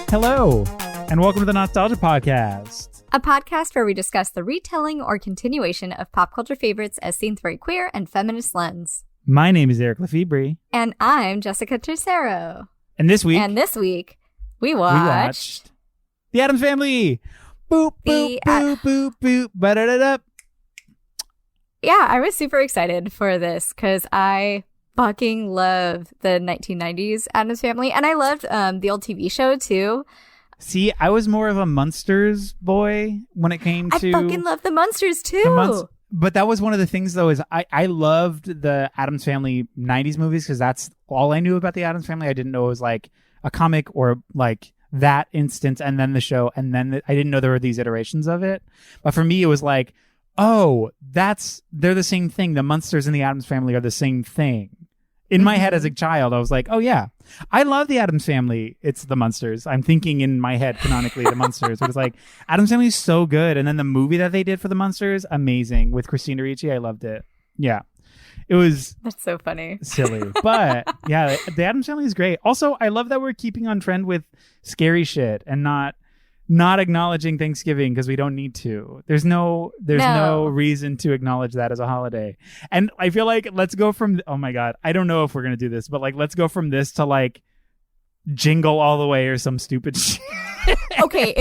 Hello, and welcome to the NOTstalgia podcast. A podcast where we discuss the retelling or continuation of pop culture favorites as seen through a queer and feminist lens. My name is Eric Lefebvre. And I'm Jessica Tercero. And this week, we watched The Addams Family. Boop, boop, boop, boop, boop, ba-da-da-da. Yeah, I was super excited for this because I fucking love the 1990s Addams Family. And I loved the old TV show, too. See, I was more of a Munsters boy when it came to... I fucking love the Munsters, too. But that was one of the things, though, is I loved the Addams Family 90s movies because that's all I knew about the Addams Family. I didn't know it was like a comic or like that instance and then the show. And then I didn't know there were these iterations of it. But for me, it was like, oh, they're the same thing. The Munsters and the Addams Family are the same thing. In my head as a child, I was like, oh, yeah, I love the Addams Family. It's the Munsters. I'm thinking in my head canonically the Munsters. It was like, Addams Family is so good. And then the movie that they did for the Munsters, amazing. With Christina Ricci, I loved it. Yeah, it was. That's so funny. Silly. But yeah, the Addams Family is great. Also, I love that we're keeping on trend with scary shit and not acknowledging Thanksgiving because we don't need to. There's no reason to acknowledge that as a holiday. And I feel like let's go from, oh my God, I don't know if we're going to do this, but like, let's go from this to like Jingle All the Way or some stupid shit. Okay,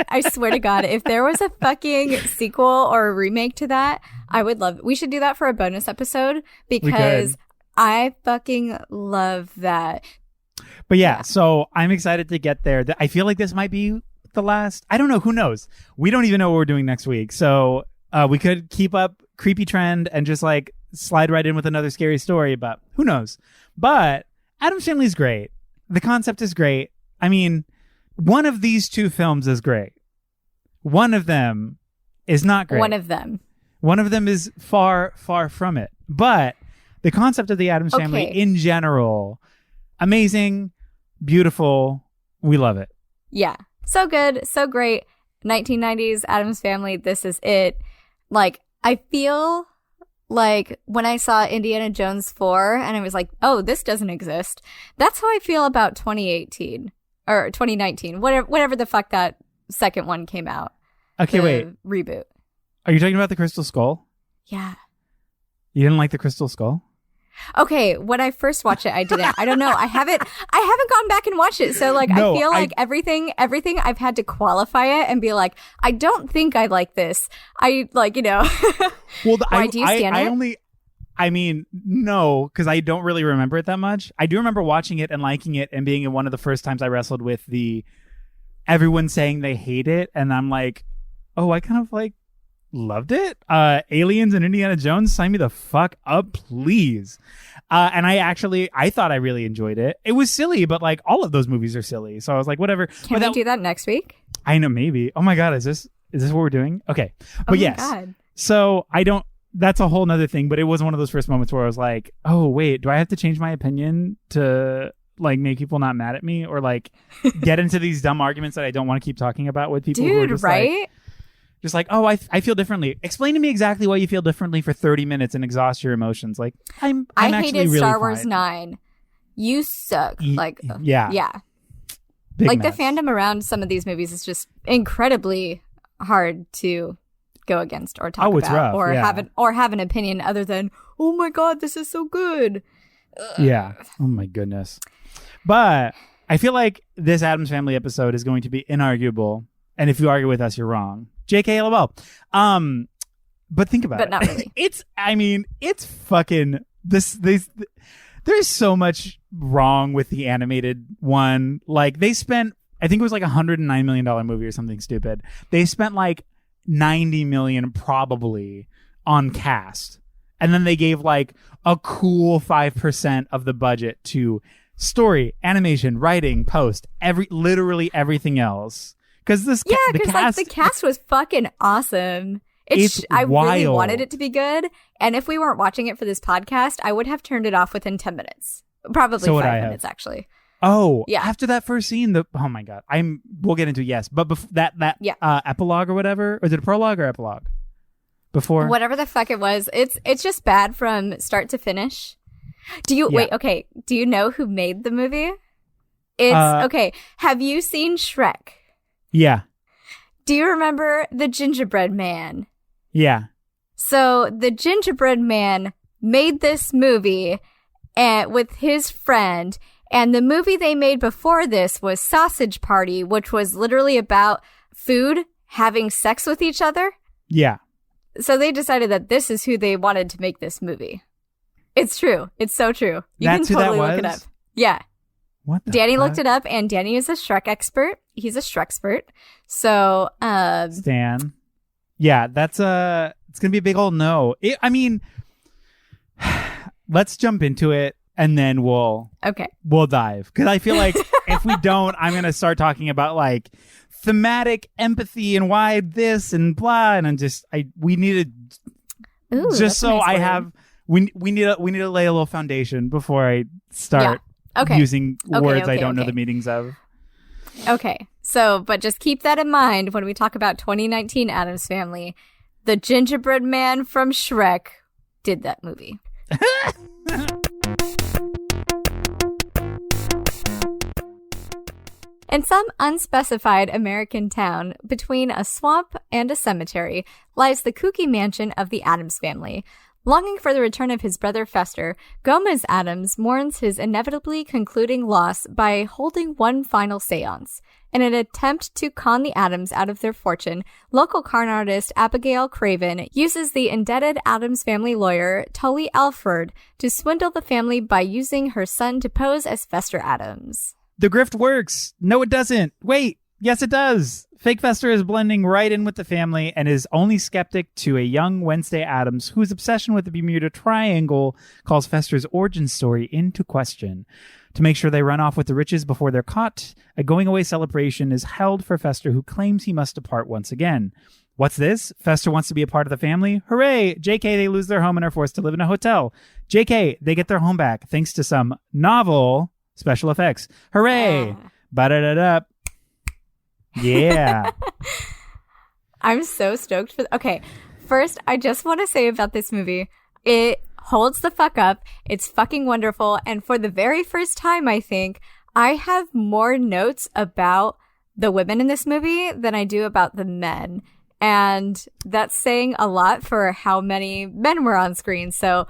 I swear to God, if there was a fucking sequel or a remake to that, I would love it. We should do that for a bonus episode because I fucking love that. But yeah, so I'm excited to get there. I feel like this might be the last. I don't know. Who knows? We don't even know what we're doing next week. So we could keep up creepy trend and just like slide right in with another scary story, but who knows? But Addams Family is great. The concept is great. I mean, one of these two films is great. One of them is not great. One of them is far, far from it. But the concept of the Addams Family in general, amazing, beautiful. We love it. Yeah. So good, so great. 1990s Addams Family, this is it. Like, I feel like when I saw Indiana Jones 4 and I was like, oh, this doesn't exist. That's how I feel about 2018 or 2019, whatever the fuck that second one came out. Okay, wait. Reboot. Are you talking about the Crystal Skull? Yeah. You didn't like the Crystal Skull? Okay, when I first watched it, I didn't. I don't know. I haven't gone back and watched it. So like, no, I feel like everything I've had to qualify it and be like, I don't think I like this. I like, Well, why do you stand it? I mean, no, because I don't really remember it that much. I do remember watching it and liking it and being one of the first times I wrestled with everyone saying they hate it. And I'm like, oh, I kind of like loved it. Aliens and Indiana Jones, sign me the fuck up, please. And I thought I really enjoyed it. It was silly, but like all of those movies are silly. So I was like, whatever. Can we do that next week? I know, maybe. Oh my God, is this what we're doing? Okay. But yes. God. So that's a whole nother thing, but it was one of those first moments where I was like, oh wait, do I have to change my opinion to like make people not mad at me or like get into these dumb arguments that I don't want to keep talking about with people who are just right? Like, just like, oh, I feel differently. Explain to me exactly why you feel differently for 30 minutes and exhaust your emotions. Like, I hated really Star Wars fine. 9. You suck. Like, yeah. Big like mess. The fandom around some of these movies is just incredibly hard to go against or talk it's about rough, or have an opinion other than, oh my God, this is so good. Yeah. Oh my goodness. But I feel like this Addams Family episode is going to be inarguable. And if you argue with us, you're wrong. JK LOL. But think about it. But not really. It's fucking this. There's so much wrong with the animated one. Like they spent, I think it was like $109 million movie or something stupid. They spent like $90 million probably on cast. And then they gave like a cool 5% of the budget to story, animation, writing, post, literally everything else. Because the cast was fucking awesome. I wild. Really wanted it to be good, and if we weren't watching it for this podcast, I would have turned it off within 10 minutes, probably 5 minutes actually. Oh, yeah. After that first scene, oh my God, we'll get into but that epilogue or whatever, or is it a prologue or epilogue? Before whatever the fuck it was, it's just bad from start to finish. Wait? Okay, do you know who made the movie? It's okay. Have you seen Shrek? Yeah. Do you remember the gingerbread man? Yeah. So the gingerbread man made this movie with his friend, and the movie they made before this was Sausage Party, which was literally about food having sex with each other. Yeah. So they decided that this is who they wanted to make this movie. It's true. It's so true. You That's can totally look it up. Yeah. What the Danny fuck? looked it up, and Danny is a Shrek expert. He's a Shrek expert. So, Stan. Yeah, it's going to be a big old no. Let's jump into it, and then we'll dive. Because I feel like if we don't, I'm going to start talking about like thematic empathy and why this and blah. And we need to, just so I have, we need to lay a little foundation before I start using words I don't know the meanings of. Okay. So, but just keep that in mind when we talk about 2019 Addams Family. The gingerbread man from Shrek did that movie. In some unspecified American town, between a swamp and a cemetery, lies the kooky mansion of the Addams family. Longing for the return of his brother Fester, Gomez Addams mourns his inevitably concluding loss by holding one final seance. In an attempt to con the Addams out of their fortune, local con artist Abigail Craven uses the indebted Addams family lawyer Tully Alford to swindle the family by using her son to pose as Fester Addams. The grift works. No, it doesn't. Wait. Yes, it does. Fake Fester is blending right in with the family and is only skeptic to a young Wednesday Addams whose obsession with the Bermuda Triangle calls Fester's origin story into question. To make sure they run off with the riches before they're caught, a going-away celebration is held for Fester, who claims he must depart once again. What's this? Fester wants to be a part of the family? Hooray! JK, they lose their home and are forced to live in a hotel. JK, they get their home back thanks to some novel special effects. Hooray! Ba-da-da-da. Yeah. I'm so stoked for... Okay, first, I just want to say about this movie, it holds the fuck up. It's fucking wonderful. And for the very first time, I think, I have more notes about the women in this movie than I do about the men. And that's saying a lot for how many men were on screen. So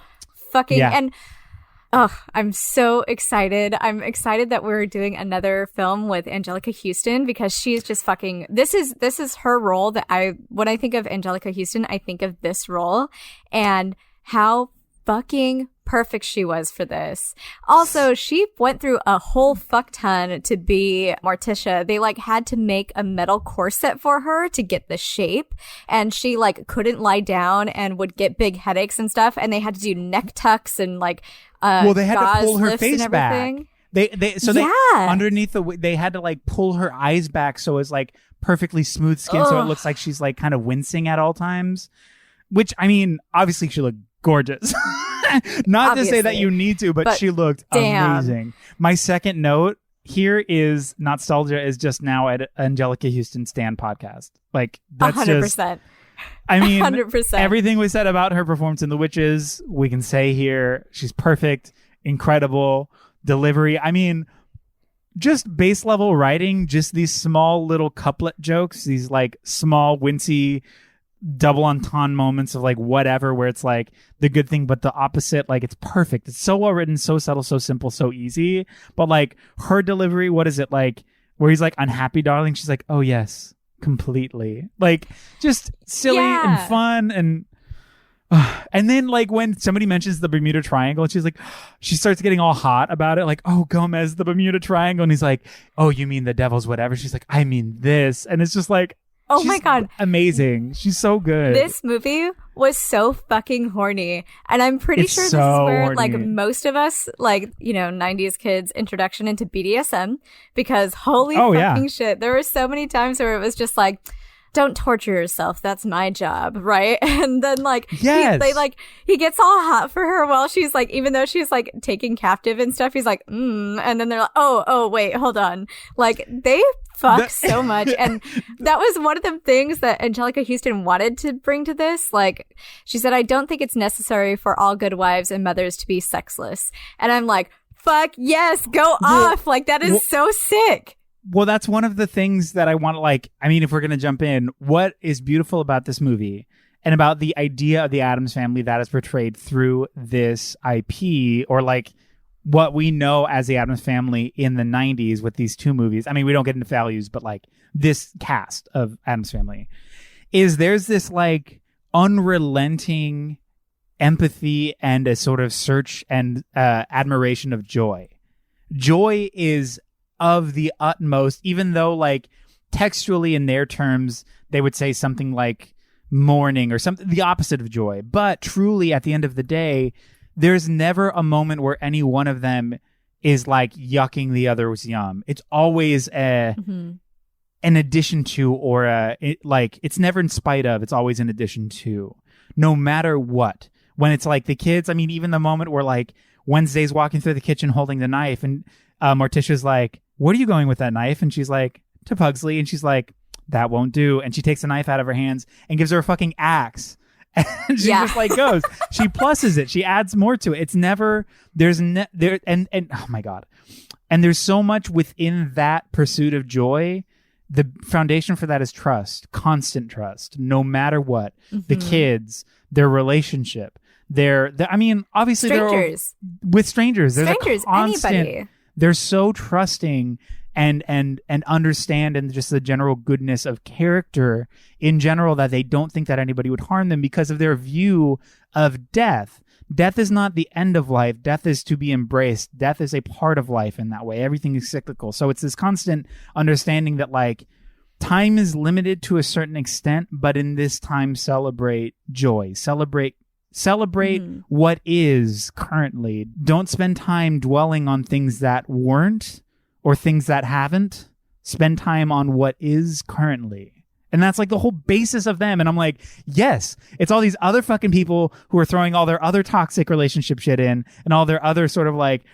fucking... Yeah. And... Oh, I'm so excited. I'm excited that we're doing another film with Anjelica Huston because she's just fucking, this is her role when I think of Anjelica Huston, I think of this role and how fucking perfect she was for this. Also, she went through a whole fuck ton to be Morticia. They had to make a metal corset for her to get the shape, and she couldn't lie down and would get big headaches and stuff, and they had to do neck tucks and they had to pull her face back. They underneath they had to pull her eyes back so it's perfectly smooth skin. Ugh. So it looks like she's kind of wincing at all times, which I mean, obviously she looked gorgeous. Not obviously. To say that you need to, but she looked amazing. My second note here is NOTstalgia is just now at Anjelica Huston Stan podcast. That's 100%. Just, I mean, 100%. Everything we said about her performance in The Witches, we can say here. She's perfect, incredible delivery. I mean, just base level writing, just these small little couplet jokes, these small wincy double entendre moments of whatever, where it's the good thing but the opposite. It's perfect. It's so well written, so subtle, so simple, so easy. But her delivery, what is it where he's unhappy darling, she's oh yes, completely. Just silly and fun. And then when somebody mentions the Bermuda Triangle and she starts getting all hot about it, oh, Gomez, the Bermuda Triangle, and he's oh, you mean the devil's whatever? She's I mean this. And it's just oh my God. Amazing. She's so good. This movie was so fucking horny. And I'm pretty sure this is where horny. Most of us 90s kids introduction into BDSM, because holy fucking shit. There were so many times where it was just don't torture yourself. That's my job. Right. And then yes. he gets all hot for her while she's even though she's taken captive and stuff, he's and then they're oh, wait, hold on. They fuck so much. And that was one of the things that Anjelica Huston wanted to bring to this. She said, I don't think it's necessary for all good wives and mothers to be sexless. And I'm fuck yes, go off. Like, that is so sick. Well, that's one of the things that I want to, like, I mean, if we're going to jump in, what is beautiful about this movie and about the idea of the Addams family that is portrayed through this IP, or like what we know as the Addams family in the 90s with these two movies. I mean, we don't get into values, but like this cast of Addams family is there's this like unrelenting empathy and a sort of search and admiration of joy. Joy is of the utmost, even though like textually in their terms, they would say something like mourning or something, the opposite of joy. But truly at the end of the day, there's never a moment where any one of them is like yucking the other's yum. It's always an addition to, or it's never in spite of, it's always in addition to, no matter what. When it's like the kids, I mean, even the moment where like Wednesday's walking through the kitchen holding the knife and Morticia's like, what are you going with that knife? And she's like, to Pugsley. And she's like, that won't do. And she takes the knife out of her hands and gives her a fucking axe. And she just like goes, she pluses it. She adds more to it. It's never, and oh my God. And there's so much within that pursuit of joy. The foundation for that is trust, constant trust, no matter what. The kids, their relationship, I mean, obviously strangers. With strangers. There's strangers, a constant, anybody. They're so trusting and understand, and just the general goodness of character in general, that they don't think that anybody would harm them because of their view of death. Death is not the end of life. Death is to be embraced. Death is a part of life in that way. Everything is cyclical. So it's this constant understanding that like time is limited to a certain extent, but in this time, celebrate joy. Celebrate what is currently. Don't spend time dwelling on things that weren't or things that haven't. Spend time on what is currently. And that's like the whole basis of them. And I'm like, yes, it's all these other fucking people who are throwing all their other toxic relationship shit in and all their other sort of like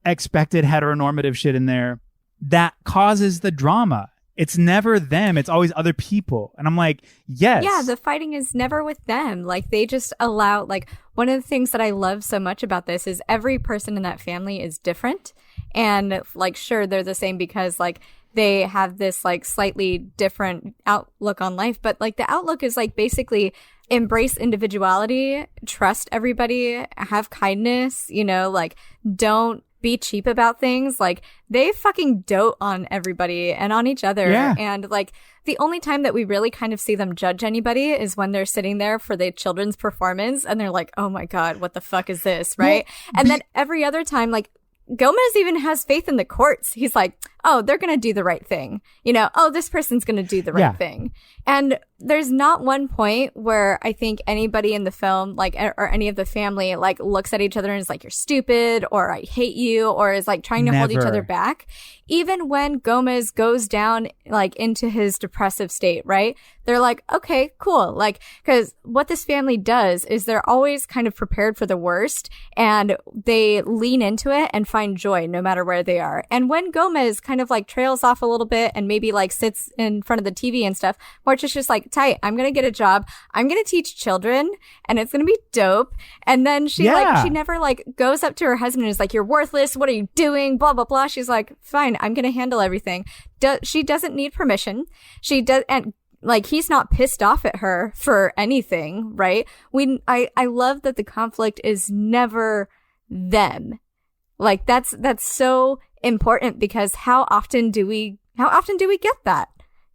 expected heteronormative shit in there that causes the drama. It's never them. It's always other people. And I'm like, yes. Yeah, the fighting is never with them. Like, they just allow, like, one of the things that I love so much about this is every person in that family is different. And, like, sure, they're the same because, like, they have this, like, slightly different outlook on life. But, like, the outlook is, like, basically embrace individuality, trust everybody, have kindness, you know, like, don't be cheap about things. Like, they fucking dote on everybody and on each other. Yeah. And like, the only time that we really kind of see them judge anybody is when they're sitting there for the children's performance and they're like, oh my God, what the fuck is this? Right. Well, and then every other time, like, Gomez even has faith in the courts. He's like, oh, they're going to do the right thing. You know, oh, this person's going to do the right thing. And there's not one point where I think anybody in the film, like, or any of the family, like, looks at each other and is like, you're stupid, or I hate you, or is like trying to hold each other back. Even when Gomez goes down, like, into his depressive state, right? They're like, okay, cool. Like, because what this family does is they're always kind of prepared for the worst, and they lean into it and find joy no matter where they are. And when Gomez kind of like trails off a little bit and maybe like sits in front of the TV and stuff, March is just like, tight, I'm going to get a job. I'm going to teach children and it's going to be dope. And then she never like goes up to her husband and is like, you're worthless. What are you doing? Blah, blah, blah. She's like, fine, I'm going to handle everything. She doesn't need permission. She does. And like, he's not pissed off at her for anything, right? I love that the conflict is never them. Like, that's so important, because how often do we get that,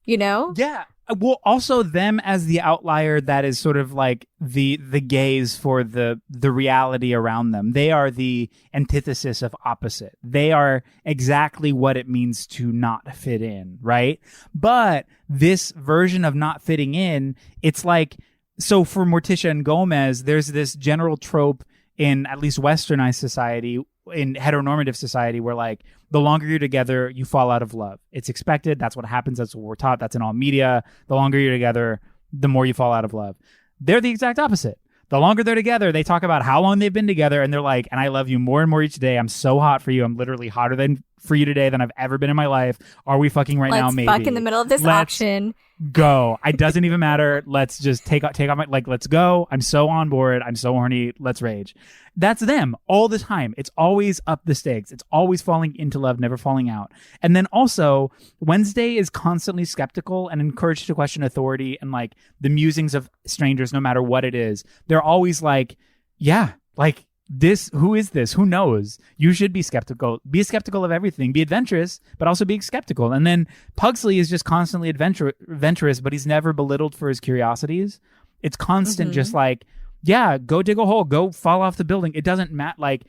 you know? Yeah. Well, also them as the outlier that is sort of like the gaze for the reality around them. They are the antithesis of opposite. They are exactly what it means to not fit in, right? But this version of not fitting in, it's like, so for Morticia and Gomez, there's this general trope in at least westernized society, in heteronormative society, where like the longer you're together, you fall out of love. It's expected. That's what happens. That's what we're taught. That's in all media. The longer you're together, the more you fall out of love. They're the exact opposite. The longer they're together, they talk about how long they've been together, and they're like, and I love you more and more each day. I'm so hot for you. I'm literally hotter than for you today than I've ever been in my life. Are we fucking right now? Maybe. Let's fuck in the middle of this auction. Go. It doesn't even matter. Let's just take off my, like, let's go. I'm so on board. I'm so horny. Let's rage. That's them all the time. It's always up the stakes. It's always falling into love, never falling out. And then also, Wednesday is constantly skeptical and encouraged to question authority and like the musings of strangers, no matter what it is. They're always like, yeah, like this, who is this? Who knows? You should be skeptical. Be skeptical of everything. Be adventurous, but also be skeptical. And then Pugsley is just constantly adventurous, but he's never belittled for his curiosities. It's constant, just like, yeah, go dig a hole, go fall off the building. It doesn't matter. Like,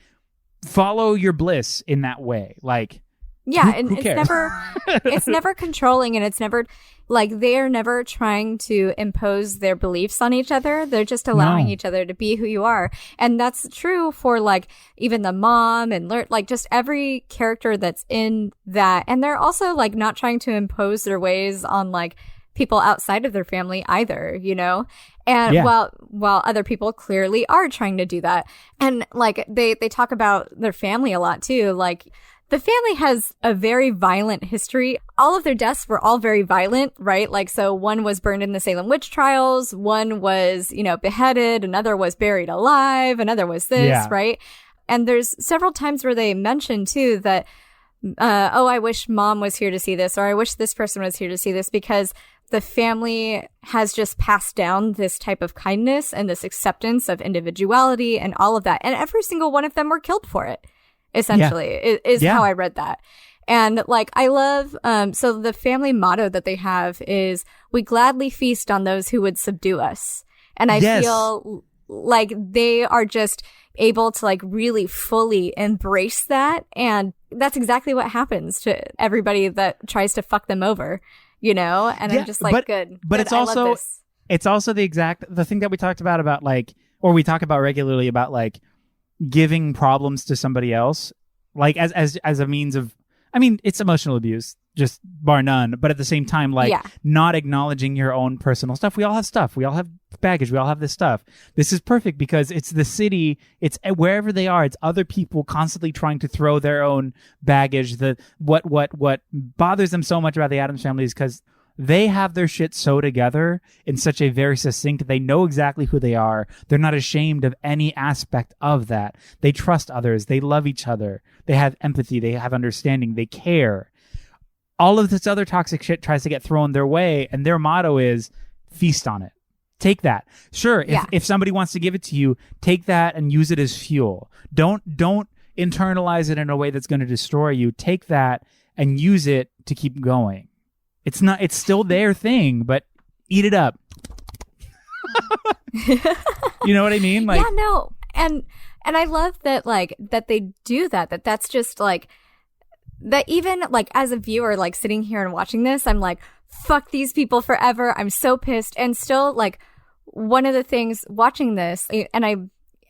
follow your bliss in that way. Like, yeah, who and cares? it's never controlling, and it's never like they are never trying to impose their beliefs on each other. They're just allowing each other to be who you are, and that's true for like even the mom and like just every character that's in that. And they're also like not trying to impose their ways on like people outside of their family either, you know? And while other people clearly are trying to do that. And like they talk about their family a lot too. Like the family has a very violent history. All of their deaths were all very violent, right? Like, so one was burned in the Salem witch trials. One was, you know, beheaded. Another was buried alive. Another was this, right? And there's several times where they mention too that, oh, I wish mom was here to see this, or I wish this person was here to see this, because the family has just passed down this type of kindness and this acceptance of individuality and all of that. And every single one of them were killed for it, essentially, is how I read that. And like, I love, so the family motto that they have is, we gladly feast on those who would subdue us. And I feel like they are just able to like really fully embrace that. And that's exactly what happens to everybody that tries to fuck them over. You know, and I'm just like, good. But it's also the thing that we talked about like, or we talk about regularly about like giving problems to somebody else, like as a means of, I mean, it's emotional abuse, just bar none. But at the same time, like not acknowledging your own personal stuff. We all have stuff. We all have baggage. We all have this stuff. This is perfect because it's the city. It's wherever they are. It's other people constantly trying to throw their own baggage. What bothers them so much about the Addams Family is because they have their shit so together in such a very succinct. They know exactly who they are. They're not ashamed of any aspect of that. They trust others. They love each other. They have empathy. They have understanding. They care. All of this other toxic shit tries to get thrown their way, and their motto is feast on it. Take that. Sure, if somebody wants to give it to you, take that and use it as fuel. Don't internalize it in a way that's going to destroy you. Take that and use it to keep going. It's still their thing, but eat it up. You know what I mean? Like, yeah, no. And I love that, like, that they do that. That's just like, that even like as a viewer, like sitting here and watching this, I'm like, fuck these people forever. I'm so pissed. And still, like, one of the things watching this, and I,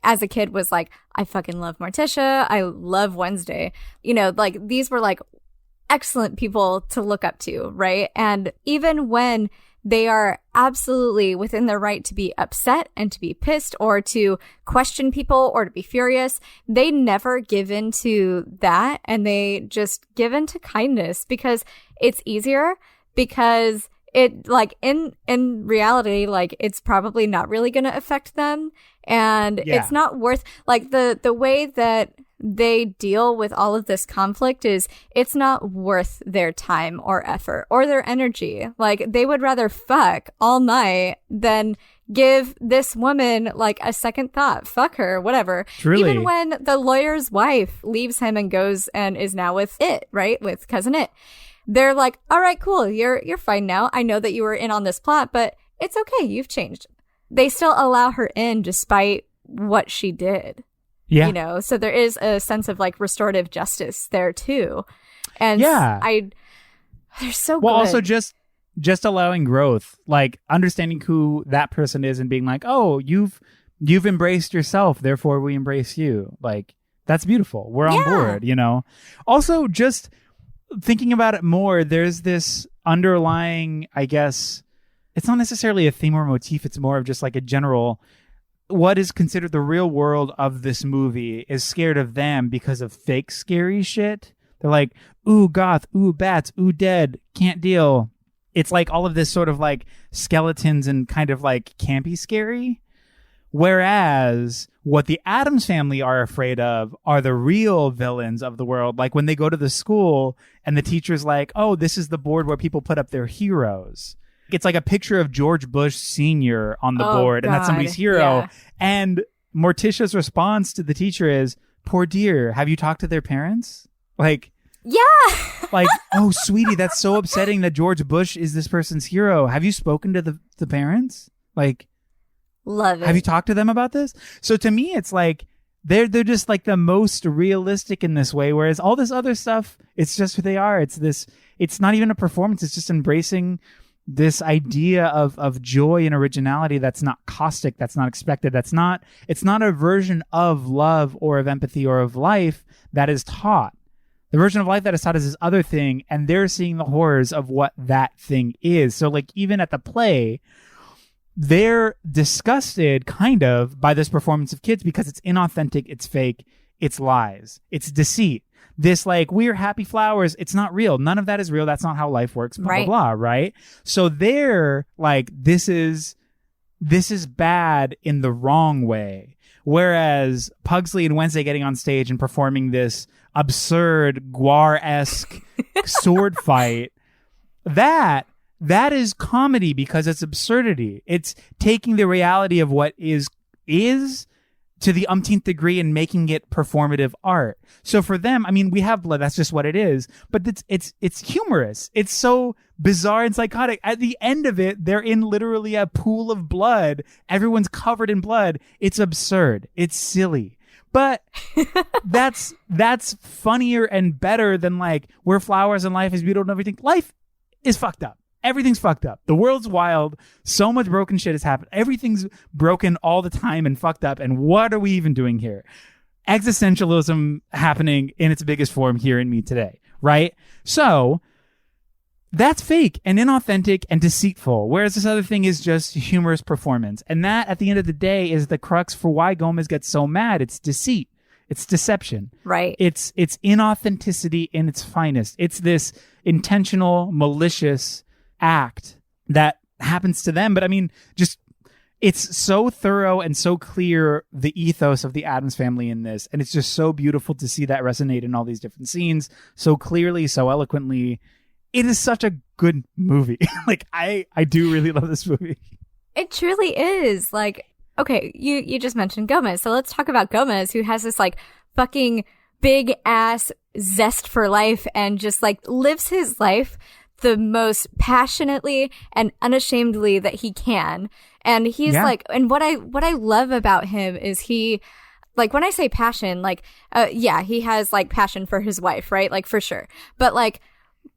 as a kid, was like, I fucking love Morticia. I love Wednesday. You know, like, these were like excellent people to look up to, right? And even when they are absolutely within their right to be upset and to be pissed or to question people or to be furious, they never give in to that, and they just give in to kindness because it's easier, because it, like, in reality, like, it's probably not really going to affect them, and it's not worth, like, the way that they deal with all of this conflict is, it's not worth their time or effort or their energy. Like, they would rather fuck all night than give this woman like a second thought. Fuck her, whatever. Truly. Even when the lawyer's wife leaves him and goes and is now with It, right? With Cousin It. They're like, all right, cool. You're fine now. I know that you were in on this plot, but it's okay. You've changed. They still allow her in despite what she did. Yeah. You know, so there is a sense of like restorative justice there too. And they're so good. Well, also just allowing growth, like understanding who that person is and being like, oh, you've embraced yourself, therefore we embrace you. Like, that's beautiful. We're on board, you know? Also, just thinking about it more, there's this underlying, I guess, it's not necessarily a theme or motif. It's more of just like a general, what is considered the real world of this movie is scared of them because of fake scary shit They're like, ooh, goth, ooh, bats, ooh, dead, can't deal. It's like all of this sort of like skeletons and kind of like campy scary. Whereas what the Addams Family are afraid of are the real villains of the world. Like when they go to the school and the teacher's like, oh, this is the board where people put up their heroes. It's like a picture of George Bush Sr. on the board, and that's somebody's hero. Yeah. And Morticia's response to the teacher is, poor dear, have you talked to their parents? Like, yeah. Like, oh, sweetie, that's so upsetting that George Bush is this person's hero. Have you spoken to the parents? Like, love it. Have you talked to them about this? So to me, it's like they're just like the most realistic in this way, whereas all this other stuff, it's just who they are. It's not even a performance. It's just embracing this idea of joy and originality that's not caustic, that's not expected, it's not a version of love or of empathy or of life that is taught. The version of life that is taught is this other thing, and they're seeing the horrors of what that thing is. So like even at the play, they're disgusted kind of by this performance of kids because it's inauthentic, it's fake, it's lies, it's deceit. This like, we're happy flowers, it's not real. None of that is real. That's not how life works, blah, right. blah, blah, right? So they're like, this is bad in the wrong way. Whereas Pugsley and Wednesday getting on stage and performing this absurd Gwar-esque sword fight, that is comedy because it's absurdity. It's taking the reality of what is to the umpteenth degree and making it performative art. So for them, I mean, we have blood. That's just what it is. But it's humorous. It's so bizarre and psychotic. At the end of it, they're in literally a pool of blood. Everyone's covered in blood. It's absurd. It's silly. But that's funnier and better than like, we're flowers and life is beautiful and everything. Life is fucked up. Everything's fucked up. The world's wild. So much broken shit has happened. Everything's broken all the time and fucked up. And what are we even doing here? Existentialism happening in its biggest form here in me today, right? So that's fake and inauthentic and deceitful. Whereas this other thing is just humorous performance. And that, at the end of the day, is the crux for why Gomez gets so mad. It's deceit. It's deception. Right. It's inauthenticity in its finest. It's this intentional, malicious act that happens to them. But I mean, just it's so thorough and so clear, the ethos of the Addams Family in this. And it's just so beautiful to see that resonate in all these different scenes so clearly, so eloquently. It is such a good movie. Like, I do really love this movie. It truly is. Like, okay, you just mentioned Gomez. So let's talk about Gomez, who has this like fucking big ass zest for life and just like lives his life the most passionately and unashamedly that he can. And he's like, and what I love about him is he, like, when I say passion, like, he has like passion for his wife, right? Like, for sure.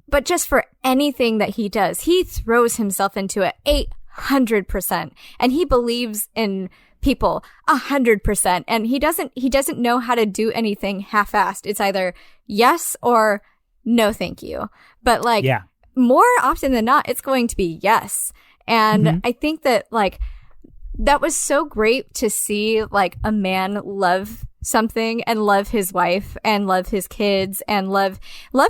But just for anything that he does, he throws himself into it 800%. And he believes in people 100%. And he doesn't know how to do anything half-assed. It's either yes or no, thank you. But like, more often than not, it's going to be yes. And I think that like, that was so great to see like a man love something and love his wife and love his kids and love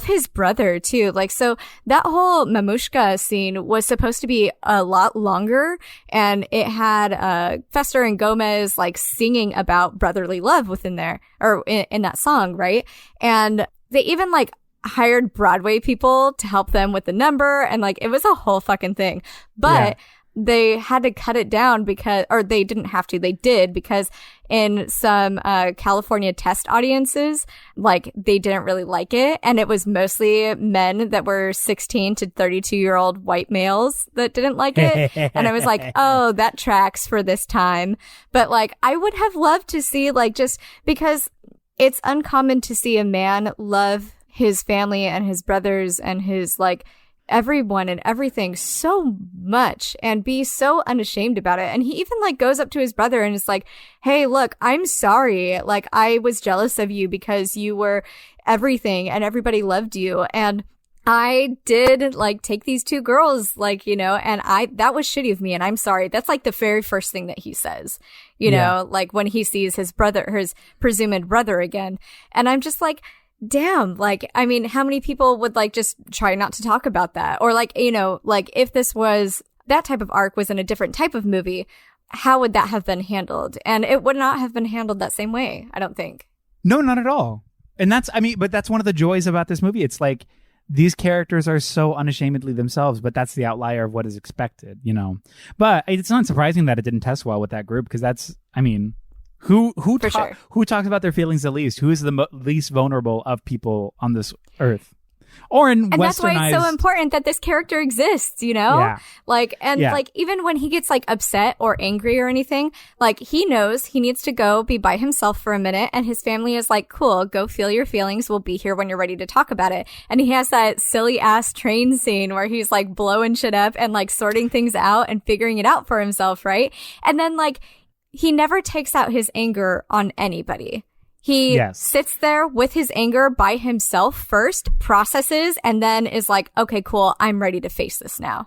his brother too. Like, so that whole Mamushka scene was supposed to be a lot longer, and it had Fester and Gomez like singing about brotherly love within there, or in that song, right? And they even like hired Broadway people to help them with the number, and like it was a whole fucking thing. But they had to cut it down because, or they didn't have to, they did, because in some California test audiences, like they didn't really like it, and it was mostly men that were 16 to 32-year-old white males that didn't like it. And I was like, oh, that tracks for this time. But like, I would have loved to see, like, just because it's uncommon to see a man love his family and his brothers and his like everyone and everything so much and be so unashamed about it. And he even like goes up to his brother and is like, hey, look, I'm sorry. Like, I was jealous of you because you were everything and everybody loved you. And I did like take these two girls, like, you know, and that was shitty of me. And I'm sorry. That's like the very first thing that he says, you know, like when he sees his brother, his presumed brother again. And I'm just like, damn, like, I mean, how many people would like just try not to talk about that? Or like, you know, like if this was that type of arc was in a different type of movie, how would that have been handled? And it would not have been handled that same way, I don't think. No, not at all. And that's, I mean, but that's one of the joys about this movie. It's like these characters are so unashamedly themselves, but that's the outlier of what is expected, you know. But it's not surprising that it didn't test well with that group, because that's, I mean, who talks about their feelings the least? Who is the least vulnerable of people on this earth? Or in and that's why it's so important that this character exists, you know? Yeah. Like, and like, even when he gets like upset or angry or anything, like he knows he needs to go be by himself for a minute, and his family is like, cool, go feel your feelings. We'll be here when you're ready to talk about it. And he has that silly ass train scene where he's like blowing shit up and like sorting things out and figuring it out for himself, right? And then like, he never takes out his anger on anybody. He sits there with his anger by himself first, processes, and then is like, okay, cool, I'm ready to face this now.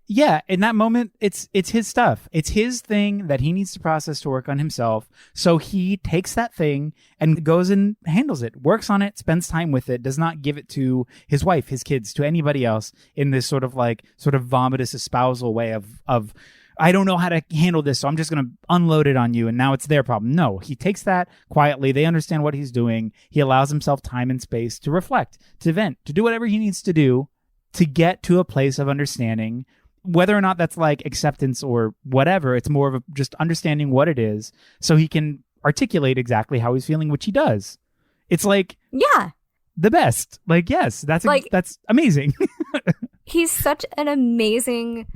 Yeah, in that moment, it's his stuff. It's his thing that he needs to process to work on himself. So he takes that thing and goes and handles it, works on it, spends time with it, does not give it to his wife, his kids, to anybody else in this sort of vomitous espousal way of I don't know how to handle this, so I'm just going to unload it on you, and now it's their problem. No, he takes that quietly. They understand what he's doing. He allows himself time and space to reflect, to vent, to do whatever he needs to do to get to a place of understanding. Whether or not that's like acceptance or whatever, it's more of just understanding what it is so he can articulate exactly how he's feeling, which he does. It's like, the best. Like, yes, that's amazing. He's such an amazing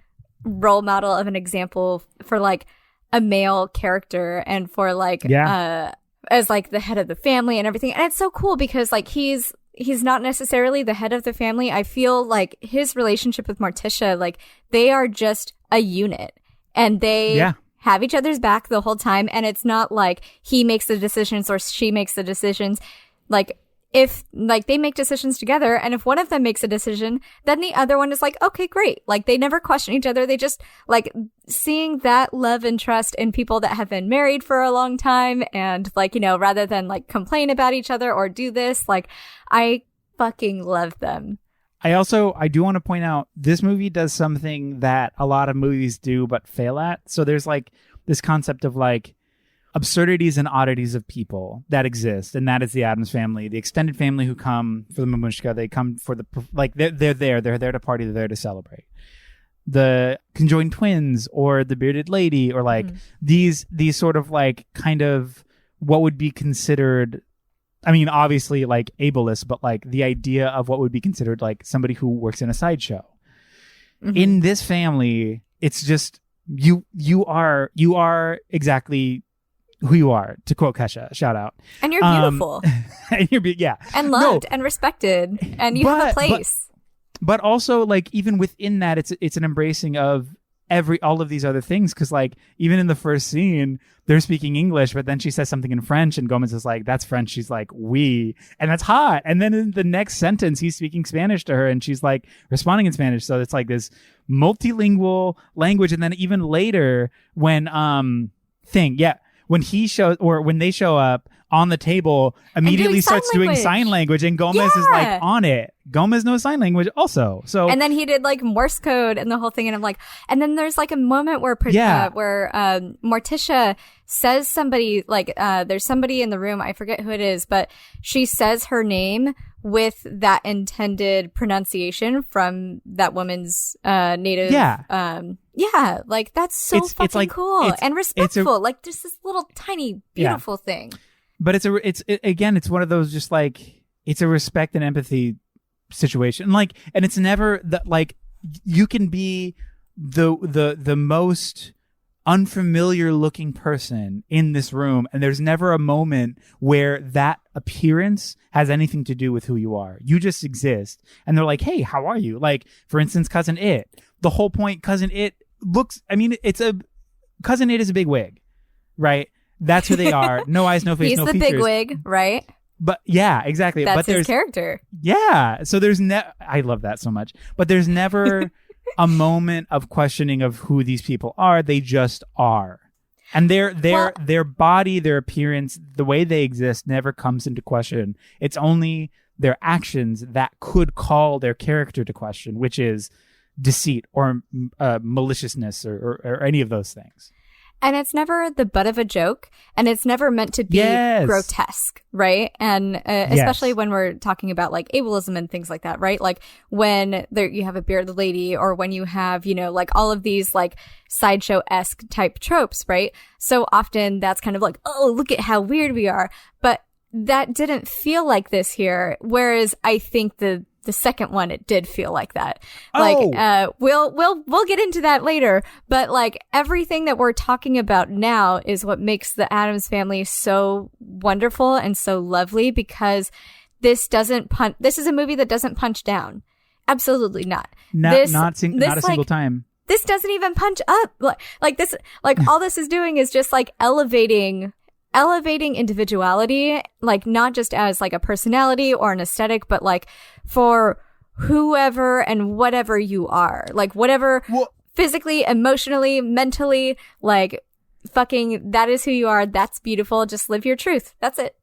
role model of an example for like a male character and for like as like the head of the family and everything. And it's so cool because like he's not necessarily the head of the family. I feel like his relationship with Morticia, like they are just a unit, and they have each other's back the whole time. And it's not like he makes the decisions or she makes the decisions. Like, if like they make decisions together, and if one of them makes a decision, then the other one is like, okay, great. Like they never question each other. They just like seeing that love and trust in people that have been married for a long time, and like, you know, rather than like complain about each other or do this, like I fucking love them. I do want to point out this movie does something that a lot of movies do but fail at. So there's like this concept of like absurdities and oddities of people that exist, and that is the Addams family, the extended family who come for the mamushka. They come for the like they're there to party, they're there to celebrate. The conjoined twins or the bearded lady or like these sort of like kind of what would be considered, I mean, obviously like ableist, but like the idea of what would be considered like somebody who works in a sideshow. In this family, it's just you are exactly who you are, to quote Kesha, shout out. And you're beautiful. And you're and loved and respected, and you have a place. But also, like, even within that, it's an embracing of all of these other things, because like even in the first scene they're speaking English, but then she says something in French and Gomez is like, that's French. She's like, oui, and that's hot. And then in the next sentence he's speaking Spanish to her and she's like responding in Spanish. So it's like this multilingual language. And then even later when when they show up on the table, immediately starts doing sign language, and Gomez is like on it. Gomez knows sign language also. So and then he did like Morse code and the whole thing, and I'm like, and then there's like a moment where Morticia says somebody like there's somebody in the room, I forget who it is, but she says her name with that intended pronunciation from that woman's native like that's so fucking like, cool and respectful. Like just this little tiny beautiful thing. But it's one of those just like, it's a respect and empathy situation. Like, and it's never that like you can be the most unfamiliar looking person in this room, and there's never a moment where that appearance has anything to do with who you are. You just exist, and they're like, hey, how are you? Like, for instance, Cousin It. The whole point, Cousin It looks, I mean, Cousin It is a big wig, right? That's who they are. No eyes, no face, no features. He's the big wig, right? But yeah, exactly. That's his character. Yeah. So there's I love that so much. But there's never a moment of questioning of who these people are. They just are. And their body, their appearance, the way they exist never comes into question. It's only their actions that could call their character to question, which is deceit or maliciousness or any of those things. And it's never the butt of a joke, and it's never meant to be grotesque, right? And especially when we're talking about like ableism and things like that, right? Like when you have a bearded lady, or when you have, like all of these like sideshow-esque type tropes, right? So often that's kind of like, oh, look at how weird we are. But that didn't feel like this here. Whereas I think the second one, it did feel like that. Like, we'll get into that later. But like everything that we're talking about now is what makes the Addams Family so wonderful and so lovely, because this is a movie that doesn't punch down. Absolutely not. Not a single time. This doesn't even punch up. Like this, like all this is doing is just like elevating individuality, like not just as like a personality or an aesthetic, but like for whoever and whatever you are, like whatever physically, emotionally, mentally, like fucking that is who you are. That's beautiful. Just live your truth. That's it.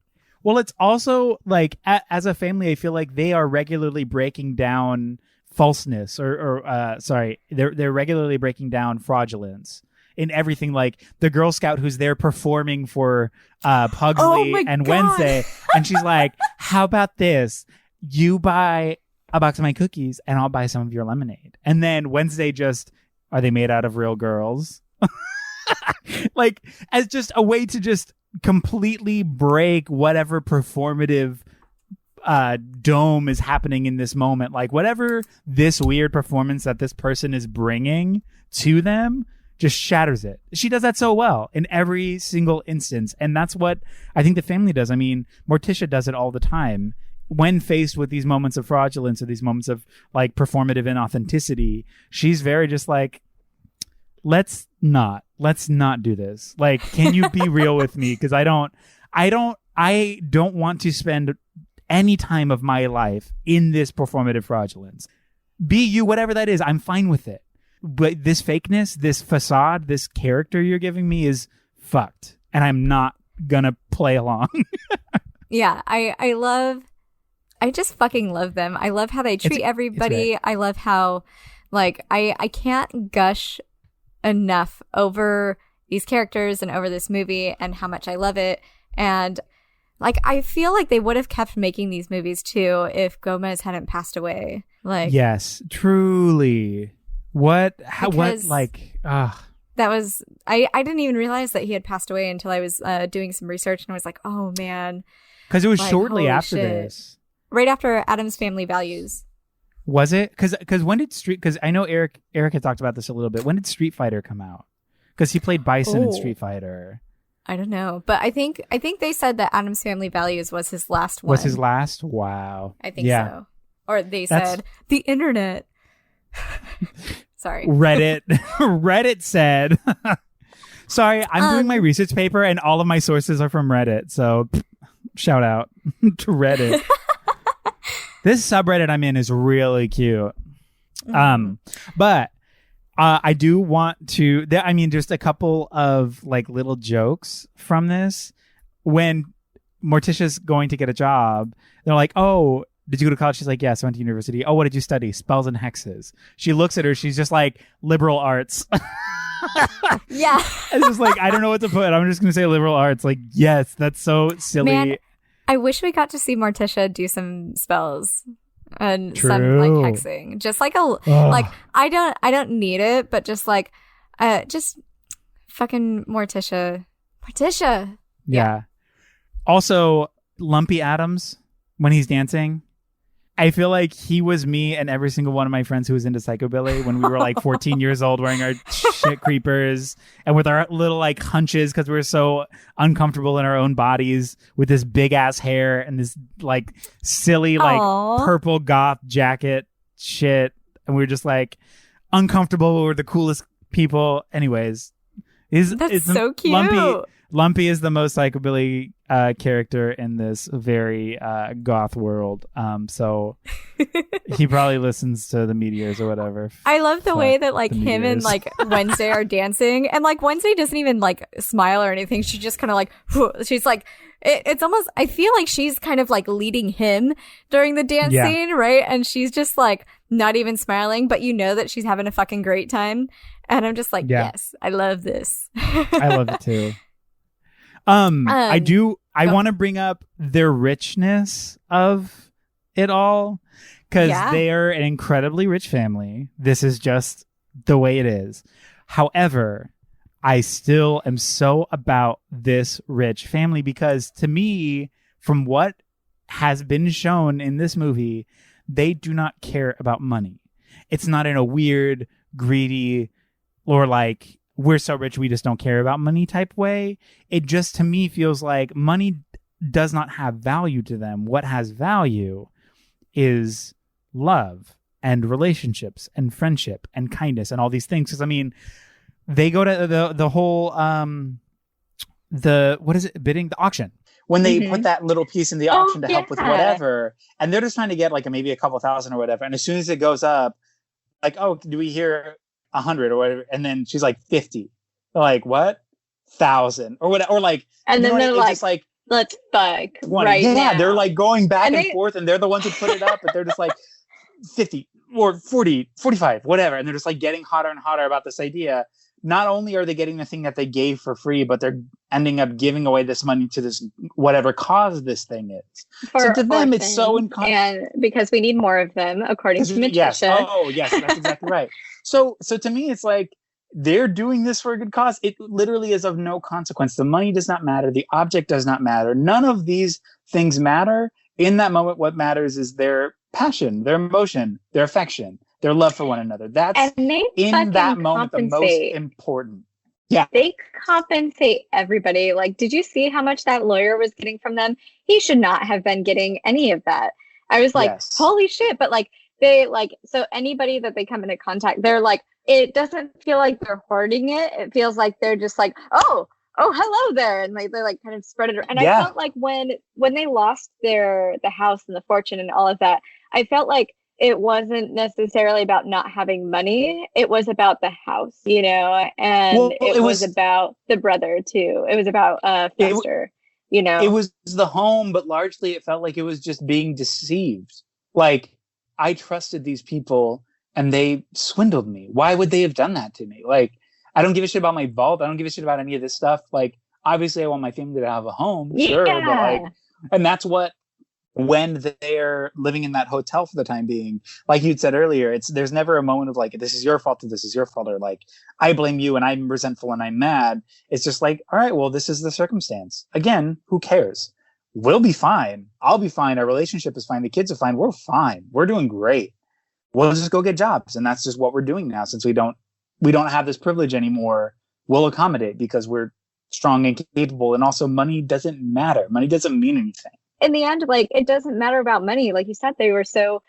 Well, it's also like as a family, I feel like they are regularly breaking down falseness they're regularly breaking down fraudulence in everything. Like the Girl Scout who's there performing for Pugsley and Wednesday, and she's like, how about this, you buy a box of my cookies and I'll buy some of your lemonade. And then Wednesday just, are they made out of real girls? Like as just a way to just completely break whatever performative dome is happening in this moment. Like whatever this weird performance that this person is bringing to them just shatters it. She does that so well in every single instance. And that's what I think the family does. I mean, Morticia does it all the time. When faced with these moments of fraudulence or these moments of like performative inauthenticity, she's very just like, let's not do this. Like, can you be real with me? Because I don't want to spend any time of my life in this performative fraudulence. Be you, whatever that is, I'm fine with it. But this fakeness, this facade, this character you're giving me is fucked. And I'm not gonna play along. Yeah, I just fucking love them. I love how they treat everybody. Right. I love how, like, I can't gush enough over these characters and over this movie and how much I love it. And like, I feel like they would have kept making these movies too if Gomez hadn't passed away. Like, yes, truly. That was, I didn't even realize that he had passed away until I was doing some research, and I was like, oh man. Because it was like, shortly after this. Right after Addams Family Values. Was it? Because when did because I know Eric had talked about this a little bit. When did Street Fighter come out? Because he played Bison in Street Fighter. I don't know, but I think they said that Addams Family Values was his last one. Was his last? Wow. I think so. Or they said the internet. Sorry. Reddit said. Sorry, I'm doing my research paper and all of my sources are from Reddit. So shout out to Reddit. This subreddit I'm in is really cute. But I do want to, just a couple of like little jokes from this. When Morticia's going to get a job, they're like, oh, did you go to college? She's like, yes, I went to university. Oh, what did you study? Spells and hexes. She looks at her. She's just like, liberal arts. Yeah. It's just like, I don't know what to put. I'm just going to say liberal arts. Like, yes, that's so silly. Man, I wish we got to see Morticia do some spells and some like hexing. Just like like, I don't need it, but just like, just fucking Morticia. Yeah. Also, Lumpy Addams, when he's dancing, I feel like he was me and every single one of my friends who was into Psychobilly when we were like 14 years old, wearing our shit creepers and with our little like hunches because we were so uncomfortable in our own bodies with this big ass hair and this like silly like purple goth jacket shit. And we were just like uncomfortable. We were the coolest people. Anyways, that's so cute. Lumpy is the most likability character in this very goth world. So he probably listens to the Meteors or whatever. I love the way that like the him Meteors. and like Wednesday are dancing, and like Wednesday doesn't even like smile or anything. She just kind of like she's like it's almost. I feel like she's kind of like leading him during the dance scene, right? And she's just like not even smiling, but you know that she's having a fucking great time. And I'm just like, yes, I love this. I love it too. I want to bring up the richness of it all because they are an incredibly rich family. This is just the way it is. However, I still am so about this rich family because to me, from what has been shown in this movie, they do not care about money. It's not in a weird, greedy, or like, we're so rich we just don't care about money type way. It just, to me, feels like money does not have value to them. What has value is love and relationships and friendship and kindness and all these things. Because, I mean, they go to the whole, what is it, bidding? The auction. When they put that little piece in the auction to help with whatever, and they're just trying to get like maybe a couple thousand or whatever. And as soon as it goes up, like, oh, do we hear 100 or whatever? And then she's like 50. They're like, what? 1,000 or whatever. Or like, and then they're like, let's fuck 20. right now. They're like going back and forth, and they're the ones who put it up, but they're just like 50 or 40, 45, whatever. And they're just like getting hotter and hotter about this idea. Not only are they getting the thing that they gave for free, but they're ending up giving away this money to this whatever cause this thing is. So to them, it's so and because we need more of them, according to Matisha. Yes. Oh, yes, that's exactly right. So to me, it's like they're doing this for a good cause. It literally is of no consequence. The money does not matter. The object does not matter. None of these things matter. In that moment, what matters is their passion, their emotion, their affection, their love for one another. That's in that moment the most important. Yeah. They compensate everybody. Like, did you see how much that lawyer was getting from them? He should not have been getting any of that. I was like, holy shit. But like, they like, so anybody that they come into contact, they're like, it doesn't feel like they're hoarding it. It feels like they're just like, oh, hello there. And like, they like kind of spread it. And I felt like when they lost the house and the fortune and all of that, I felt like it wasn't necessarily about not having money. It was about the house, you know, and it was about the brother too. It was about Fester, you know. It was the home, but largely it felt like it was just being deceived. Like, I trusted these people and they swindled me. Why would they have done that to me? Like, I don't give a shit about my vault. I don't give a shit about any of this stuff. Like, obviously I want my family to have a home, sure, but like, and that's what, when they're living in that hotel for the time being, like you'd said earlier, there's never a moment of like, this is your fault or this is your fault, or like, I blame you and I'm resentful and I'm mad. It's just like, all right, well, this is the circumstance. Again, who cares? We'll be fine. I'll be fine. Our relationship is fine. The kids are fine. We're fine. We're doing great. We'll just go get jobs. And that's just what we're doing now. Since we don't have this privilege anymore, we'll accommodate because we're strong and capable. And also money doesn't matter. Money doesn't mean anything. In the end, like, it doesn't matter about money. Like you said, they were so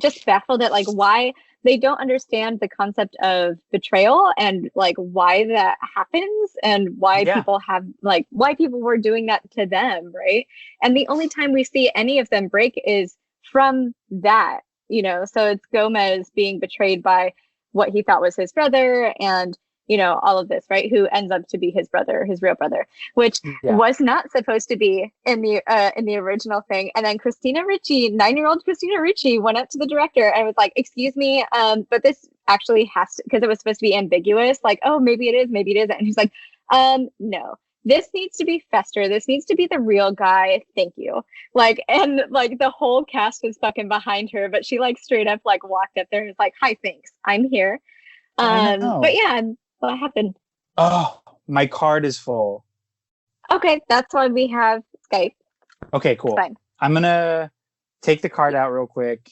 just baffled at like why they don't understand the concept of betrayal and like why that happens and why people have like why people were doing that to them, right? And the only time we see any of them break is from that, you know. So it's Gomez being betrayed by what he thought was his brother, and you know, all of this, right? Who ends up to be his brother, his real brother, which was not supposed to be in the original thing. And then Christina Ricci, 9-year-old Christina Ricci, went up to the director and was like, "Excuse me, but this actually has to," because it was supposed to be ambiguous, like, "Oh, maybe it is, maybe it isn't." And he's like, "No, this needs to be Fester. This needs to be the real guy. Thank you." Like, and like the whole cast was fucking behind her, but she like straight up like walked up there and was like, "Hi, thanks, I'm here." But yeah. What happened? Oh, my card is full. Okay, that's why we have Skype. Okay, cool. Fine. I'm going to take the card out real quick.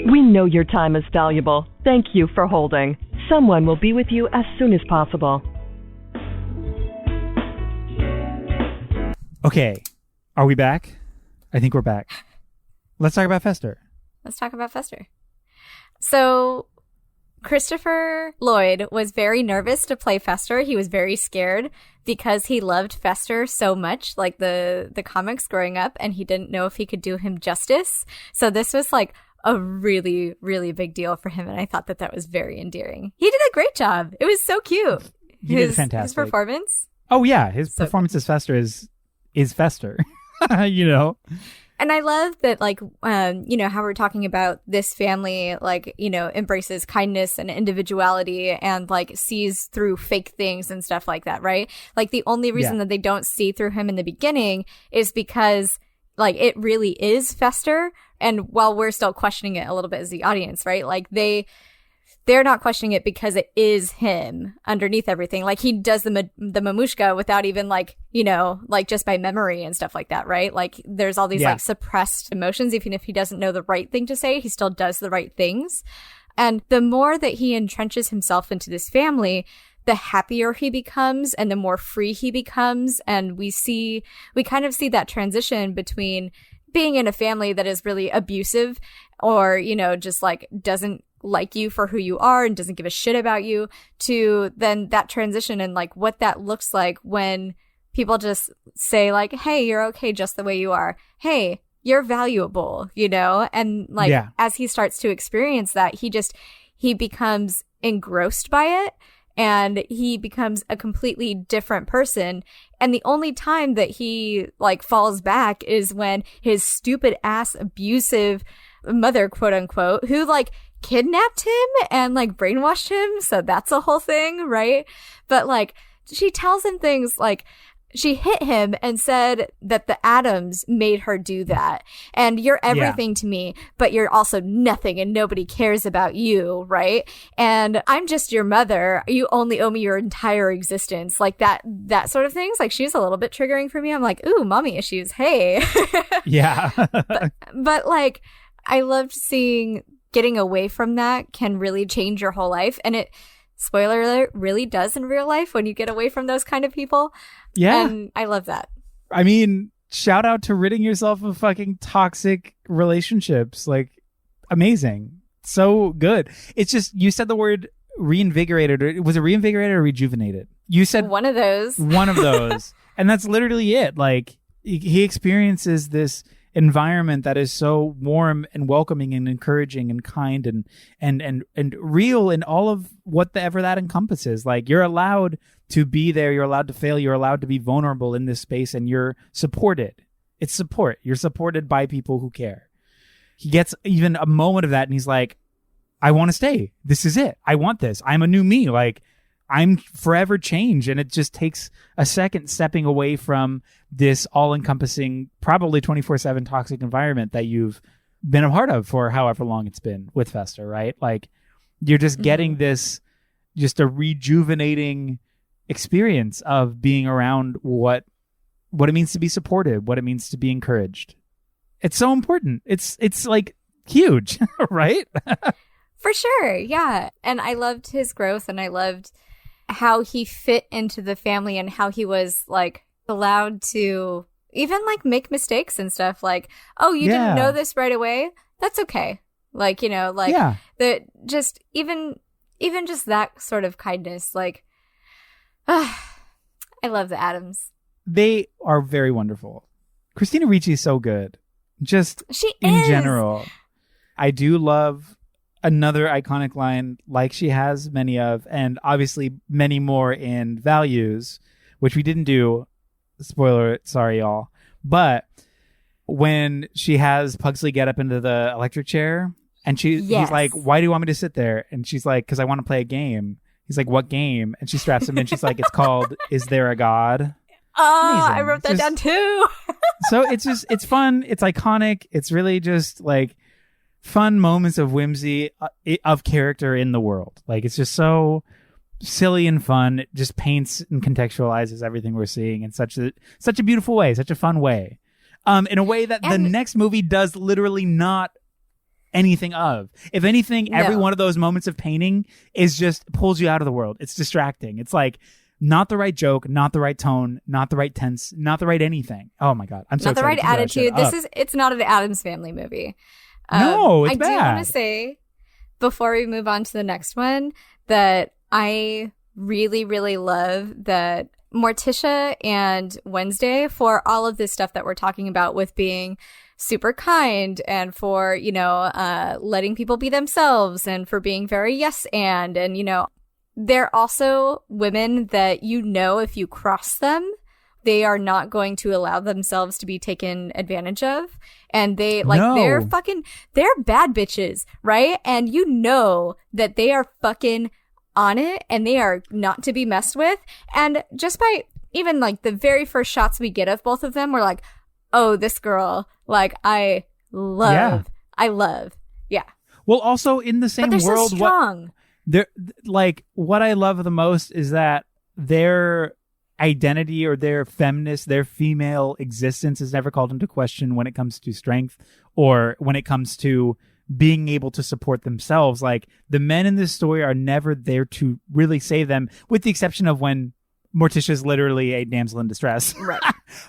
We know your time is valuable. Thank you for holding. Someone will be with you as soon as possible. Okay, are we back? I think we're back. Let's talk about Fester. Let's talk about Fester. So Christopher Lloyd was very nervous to play Fester. He was very scared because he loved Fester so much, like the comics growing up, and he didn't know if he could do him justice. So this was like a really, really big deal for him, and I thought that was very endearing. He did a great job. It was so cute. He did fantastic. His performance. Oh yeah, his performance as Fester is Fester. You know. And I love that, like, how we're talking about this family, like, embraces kindness and individuality and, like, sees through fake things and stuff like that, right? Like, the only reason that they don't see through him in the beginning is because, like, it really is Fester. And while we're still questioning it a little bit as the audience, right? Like, they're not questioning it because it is him underneath everything. Like, he does the mamushka without even, like, like just by memory and stuff like that, right? Like, there's all these like suppressed emotions. Even if he doesn't know the right thing to say, he still does the right things. And the more that he entrenches himself into this family, the happier he becomes and the more free he becomes. And we kind of see that transition between being in a family that is really abusive or, just like doesn't like you for who you are and doesn't give a shit about you, to then that transition and like what that looks like when people just say like, hey, you're okay just the way you are. Hey, you're valuable, and like as he starts to experience that, he becomes engrossed by it and he becomes a completely different person. And the only time that he like falls back is when his stupid ass abusive mother, quote unquote, who like kidnapped him and like brainwashed him. So that's a whole thing, right? But like she tells him things like she hit him and said that the Addams made her do that. And you're everything to me, but you're also nothing and nobody cares about you, right? And I'm just your mother. You only owe me your entire existence. Like that sort of things. Like she's a little bit triggering for me. I'm like, ooh, mommy issues. Hey. Yeah. but like, I loved seeing getting away from that can really change your whole life. And it, spoiler alert, really does in real life when you get away from those kind of people. Yeah. And I love that. I mean, shout out to ridding yourself of fucking toxic relationships. Like, amazing. So good. It's just, you said the word reinvigorated. Was it reinvigorated or rejuvenated? You said one of those. One of those. And that's literally it. Like, he experiences this environment that is so warm and welcoming and encouraging and kind and real in all of whatever that encompasses. Like, you're allowed to be there, you're allowed to fail, you're allowed to be vulnerable in this space, and you're supported. It's support. You're supported by people who care. He gets even a moment of that and he's like, I want to stay. This is it. I want this. I'm a new me. Like, I'm forever changed. And it just takes a second stepping away from this all-encompassing, probably 24/7 toxic environment that you've been a part of for however long it's been with Fester, right? Like, you're just getting this, just a rejuvenating experience of being around what it means to be supported, what it means to be encouraged. It's so important. It's like huge, right? For sure. Yeah. And I loved his growth and I loved how he fit into the family and how he was like allowed to even like make mistakes and stuff. Like, oh, you didn't know this right away? That's okay. Like, the just even just that sort of kindness. Like, I love the Addams. They are very wonderful. Christina Ricci is so good. Just in general. I do love another iconic line, like she has many of, and obviously many more in Values, which we didn't do. Spoiler, sorry, y'all. But when she has Pugsley get up into the electric chair, and he's like, why do you want me to sit there? And she's like, because I want to play a game. He's like, what game? And she straps him in. She's like, it's called Is There a God? Oh, amazing. I wrote that down too. So it's fun. It's iconic. It's really just like fun moments of whimsy of character in the world. Like, it's just so silly and fun. It just paints and contextualizes everything we're seeing in such a beautiful way, such a fun way. In a way that the next movie does literally not anything of. If anything, every one of those moments of painting is just pulls you out of the world. It's distracting. It's like not the right joke, not the right tone, not the right tense, not the right anything. Oh my God. I'm so not the right excited. attitude. It's not an Addams Family movie. No, it's I bad. do want to say before we move on to the next one, that I really, really love that Morticia and Wednesday, for all of this stuff that we're talking about with being super kind and for, you know, letting people be themselves and for being very yes and, you know, they're also women that, you know, if you cross them, they are not going to allow themselves to be taken advantage of. And they, like, they're bad bitches, right? And you know that they are fucking on it and they are not to be messed with. And just by even, like, the very first shots we get of both of them, we're like, oh, this girl, like, I love. Yeah. Well, also in the same but they're world, so strong. What I love the most is that their identity or their feminist, their female existence is never called into question when it comes to strength or when it comes to being able to support themselves. Like, the men in this story are never there to really save them, with the exception of when Morticia is literally a damsel in distress. Right.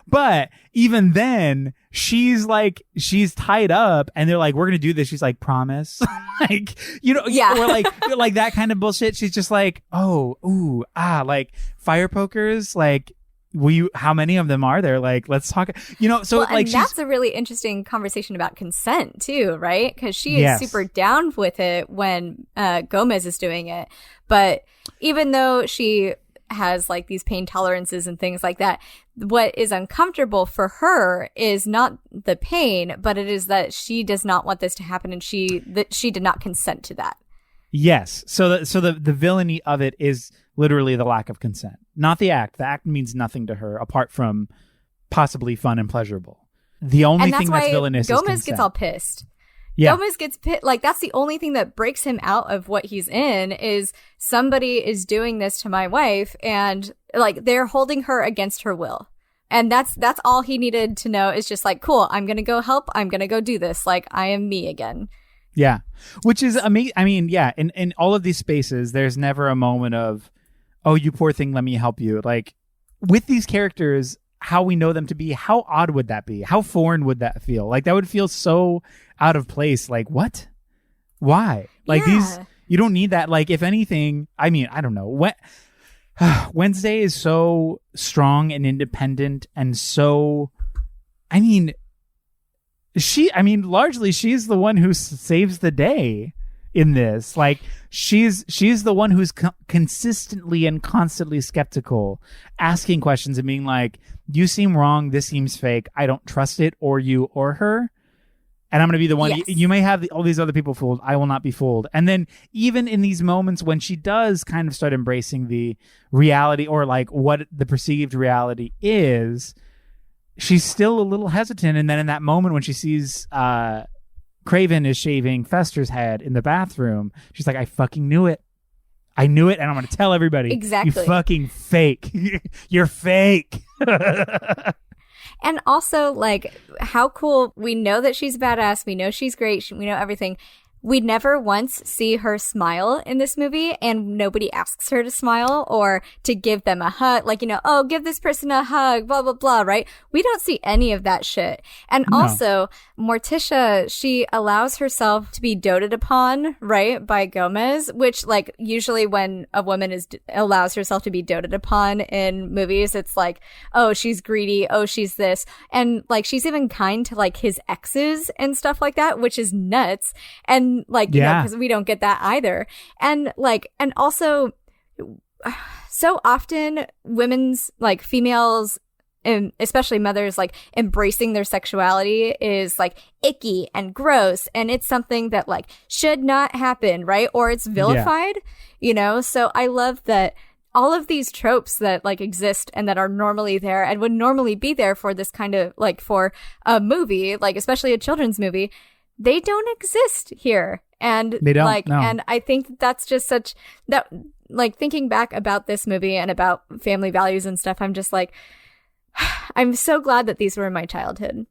But even then, she's tied up and they're like, we're going to do this. She's like, promise. Like, you know, yeah. Or like that kind of bullshit. She's just like, like fire pokers. Like, how many of them are there? Like, let's talk, you know, so like, and that's a really interesting conversation about consent too, right? Because she is super down with it when Gomez is doing it. But even though she has like these pain tolerances and things like that, what is uncomfortable for her is not the pain, but it is that she does not want this to happen, and she did not consent to that. Yes. So the villainy of it is literally the lack of consent, not the act. The act means nothing to her apart from possibly fun and pleasurable. The only thing that's villainous is consent. Gomez gets all pissed. Yeah. Gomez gets pissed. Like, that's the only thing that breaks him out of what he's in, is somebody is doing this to my wife, and like, they're holding her against her will. And that's all he needed to know, is just like, cool, I'm going to go help. I'm going to go do this. Like, I am me again. Yeah. Which is amazing. I mean, yeah, in all of these spaces, there's never a moment of, oh, you poor thing, let me help you. Like, with these characters, how we know them to be, how odd would that be? How foreign would that feel? Like, that would feel so out of place. Like, what? Why? Like, these, you don't need that. Like, if anything, I mean, I don't know. Wednesday is so strong and independent and so, largely she's the one who saves the day in this. Like, she's the one who's consistently and constantly skeptical, asking questions and being like, you seem wrong, this seems fake, I don't trust it, or you or her, and I'm going to be the one. Yes. You may have all these other people fooled, I will not be fooled. And then even in these moments when she does kind of start embracing the reality, or like what the perceived reality is, she's still a little hesitant. And then in that moment when she sees Craven is shaving Fester's head in the bathroom, she's like, I fucking knew it. I knew it, and I'm going to tell everybody. Exactly. You fucking fake. You're fake. And also, like, how cool. We know that she's badass. We know she's great. We know everything. We never once see her smile in this movie, and nobody asks her to smile or to give them a hug. Like, you know, oh, give this person a hug, blah, blah, blah, right? We don't see any of that shit. And also, Morticia, she allows herself to be doted upon, right, by Gomez, which, like, usually when a woman allows herself to be doted upon in movies, it's like, oh, she's greedy, oh, she's this. And, like, she's even kind to, like, his exes and stuff like that, which is nuts. And like, you know, because we don't get that either. And like, and also, so often women's, like, females, and especially mothers, like, embracing their sexuality is like icky and gross, and it's something that like should not happen, right? Or it's vilified, you know? So I love that all of these tropes that like exist and that are normally there and would normally be there for this kind of, like, for a movie, like especially a children's movie, they don't exist here. And they don't, like, no. And I think that's just such that, like, thinking back about this movie and about family values and stuff, I'm just like, I'm so glad that these were in my childhood.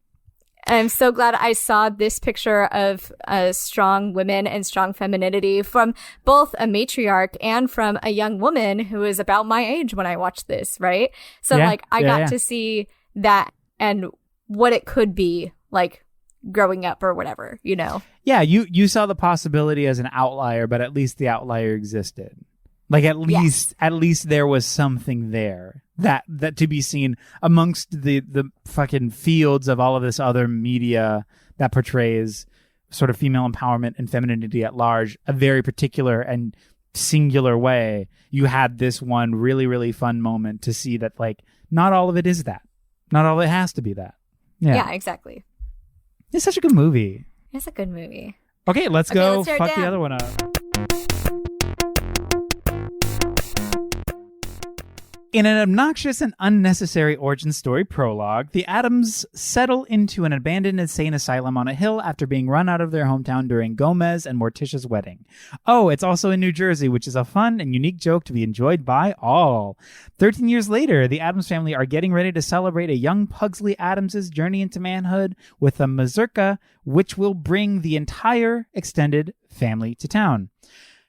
I'm so glad I saw this picture of strong women and strong femininity from both a matriarch and from a young woman who is about my age when I watched this, right? So like, I got to see that and what it could be, like, growing up or whatever, you know? Yeah, you saw the possibility as an outlier, but at least the outlier existed. Like at least there was something there that to be seen amongst the fucking fields of all of this other media that portrays sort of female empowerment and femininity at large, a very particular and singular way. You had this one really, really fun moment to see that like not all of it is that. Not all of it has to be that. Yeah, exactly. It's such a good movie. It's a good movie. Okay, let's go let's fuck the other one up. In an obnoxious and unnecessary origin story prologue, the Addams settle into an abandoned insane asylum on a hill after being run out of their hometown during Gomez and Morticia's wedding. Oh, it's also in New Jersey, which is a fun and unique joke to be enjoyed by all. 13 years later, the Addams family are getting ready to celebrate a young Pugsley Addams' journey into manhood with a mazurka, which will bring the entire extended family to town.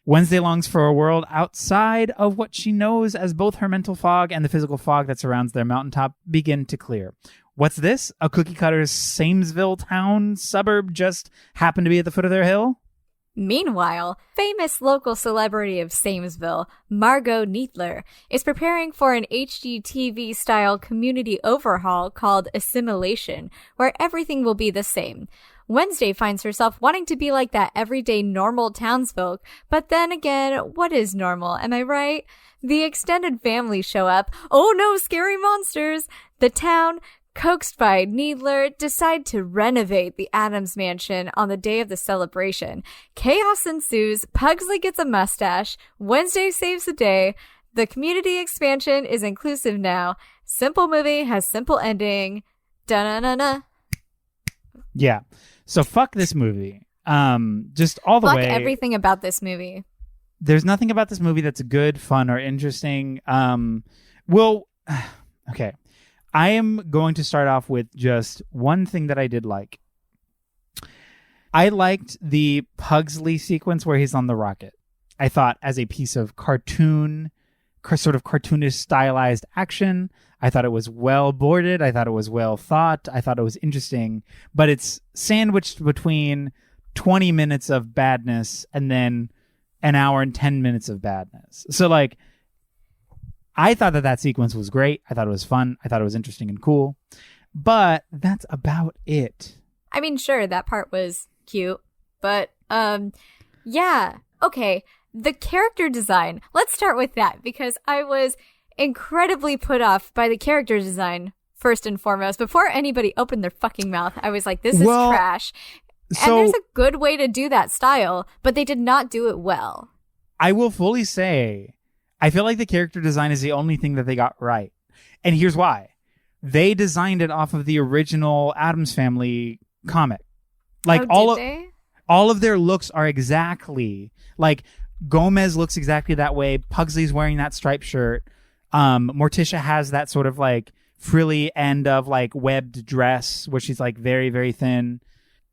Wednesday longs for a world outside of what she knows as both her mental fog and the physical fog that surrounds their mountaintop begin to clear. What's this? A cookie-cutter's Samesville town suburb just happened to be at the foot of their hill? Meanwhile, famous local celebrity of Samesville, Margot Needler, is preparing for an HGTV-style community overhaul called Assimilation, where everything will be the same. Wednesday finds herself wanting to be like that everyday normal townsfolk, but then again, what is normal, am I right? The extended family show up. Oh no, scary monsters! The town, coaxed by Needler, decide to renovate the Addams mansion on the day of the celebration. Chaos ensues, Pugsley gets a mustache, Wednesday saves the day, the community expansion is inclusive now, simple movie has simple ending, da-na-na-na. Yeah. So fuck this movie. Just all the way. Fuck everything about this movie. There's nothing about this movie that's good, fun, or interesting. Okay. I am going to start off with just one thing that I did like. I liked the Pugsley sequence where he's on the rocket. I thought as a piece of cartoon, sort of cartoonish stylized action, I thought it was well boarded. I thought it was well thought. I thought it was interesting, but it's sandwiched between 20 minutes of badness and then an hour and 10 minutes of badness. So like, I thought that sequence was great. I thought it was fun. I thought it was interesting and cool, but that's about it. I mean, sure, that part was cute, but yeah. Okay. The character design. Let's start with that because I was incredibly put off by the character design first and foremost. Before anybody opened their fucking mouth, I was like, this is trash. And there's a good way to do that style, but they did not do it well. I will fully say, I feel like the character design is the only thing that they got right. And here's why. They designed it off of the original Addams Family comic. Like all of their looks are exactly like Gomez looks exactly that way. Pugsley's wearing that striped shirt. Morticia has that sort of like frilly end of like webbed dress where she's like very, very thin.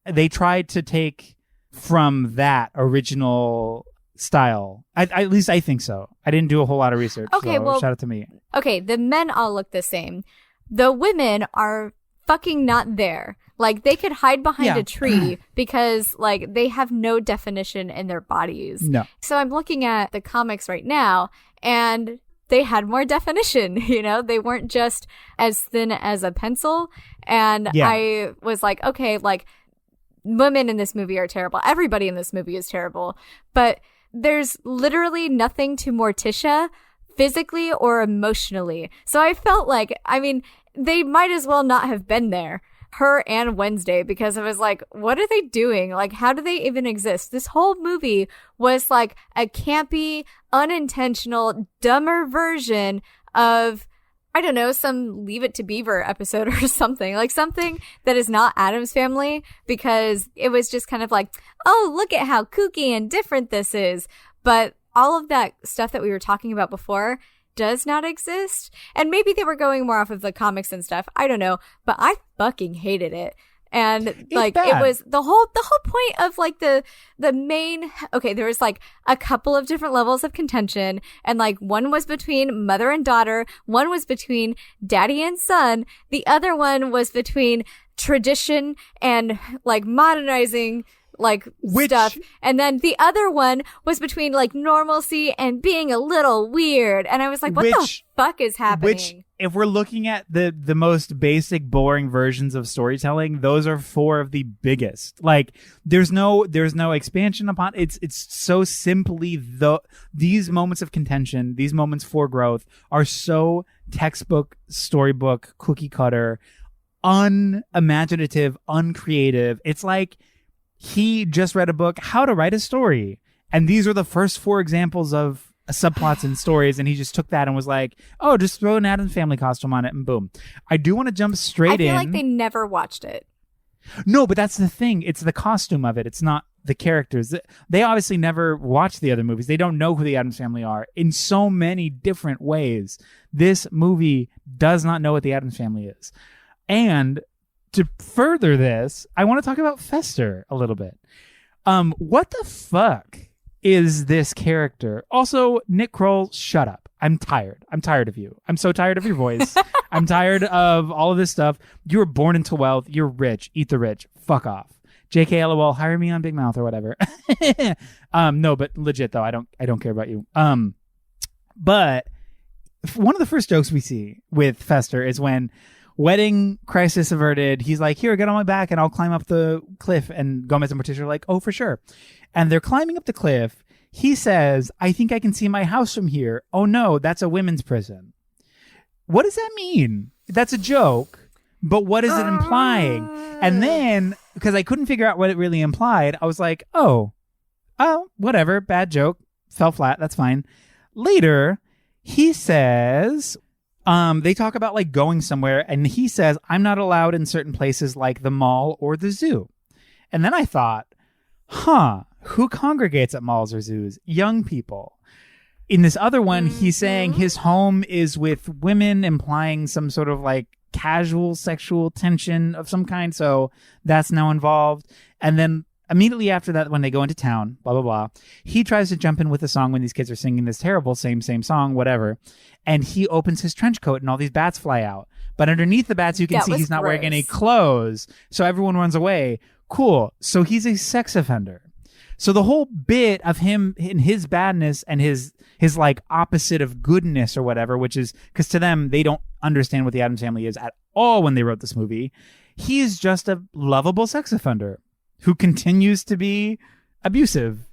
They tried to take from that original style. At least I think so. I didn't do a whole lot of research. Okay, so well, shout out to me. Okay, the men all look the same. The women are fucking not there. Like, they could hide behind a tree because, like, they have no definition in their bodies. No. So I'm looking at the comics right now, and they had more definition, you know? They weren't just as thin as a pencil. And I was like, okay, like, women in this movie are terrible. Everybody in this movie is terrible. But there's literally nothing to Morticia physically or emotionally. So I felt like, I mean, they might as well not have been there. Her and Wednesday, because I was like, what are they doing? Like, how do they even exist? This whole movie was like a campy, unintentional, dumber version of, I don't know, some Leave It to Beaver episode or something. Like something that is not Addams Family, because it was just kind of like, oh, look at how kooky and different this is. But all of that stuff that we were talking about before does not exist. And maybe they were going more off of the comics and stuff. I don't know. But I fucking hated it. And like it was the whole point of like the main, okay, there was like a couple of different levels of contention, and like one was between mother and daughter, one was between daddy and son, the other one was between tradition and like modernizing like stuff, and then the other one was between like normalcy and being a little weird, and I was like, what the fuck is happening? Which, if we're looking at the most basic boring versions of storytelling, those are 4 of the biggest. Like there's no expansion upon it's so simply these moments of contention, these moments for growth are so textbook, storybook, cookie cutter, unimaginative, uncreative. It's like he just read a book, How to Write a Story. And these are the first 4 examples of subplots and stories. And he just took that and was like, oh, just throw an Addams Family costume on it and boom. I do want to jump straight in. I feel like they never watched it. No, but that's the thing. It's the costume of it. It's not the characters. They obviously never watched the other movies. They don't know who the Addams Family are in so many different ways. This movie does not know what the Addams Family is. And to further this, I want to talk about Fester a little bit. What the fuck is this character? Also, Nick Kroll, shut up. I'm tired. I'm tired of you. I'm so tired of your voice. I'm tired of all of this stuff. You were born into wealth. You're rich. Eat the rich. Fuck off. JK LOL, hire me on Big Mouth or whatever. No, but legit though, I don't care about you. But one of the first jokes we see with Fester is when wedding crisis averted, he's like, here, get on my back and I'll climb up the cliff. And Gomez and Morticia are like, oh, for sure. And they're climbing up the cliff. He says, I think I can see my house from here. Oh no, that's a women's prison. What does that mean? That's a joke, but what is it implying? And then, because I couldn't figure out what it really implied, I was like, oh, whatever, bad joke, fell flat, that's fine. Later, he says, they talk about like going somewhere, and he says, I'm not allowed in certain places like the mall or the zoo. And then I thought, who congregates at malls or zoos? Young people. In this other one, he's saying his home is with women, implying some sort of like casual sexual tension of some kind. So that's now involved. And then immediately after that, when they go into town, blah, blah, blah, he tries to jump in with a song when these kids are singing this terrible same song, whatever. And he opens his trench coat and all these bats fly out. But underneath the bats, you can see he's not wearing any clothes. So everyone runs away. Cool. So he's a sex offender. So the whole bit of him in his badness and his like opposite of goodness or whatever, which is because to them, they don't understand what the Addams Family is at all when they wrote this movie. He's just a lovable sex offender who continues to be abusive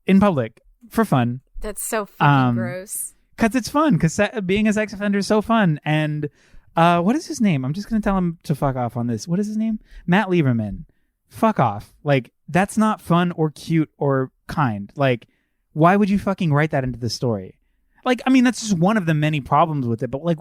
in public for fun. That's so fucking gross. Because it's fun. Because being a sex offender is so fun. And what is his name? I'm just going to tell him to fuck off on this. What is his name? Matt Lieberman. Fuck off. Like, that's not fun or cute or kind. Like, why would you fucking write that into the story? Like, I mean, that's just one of the many problems with it. But, like,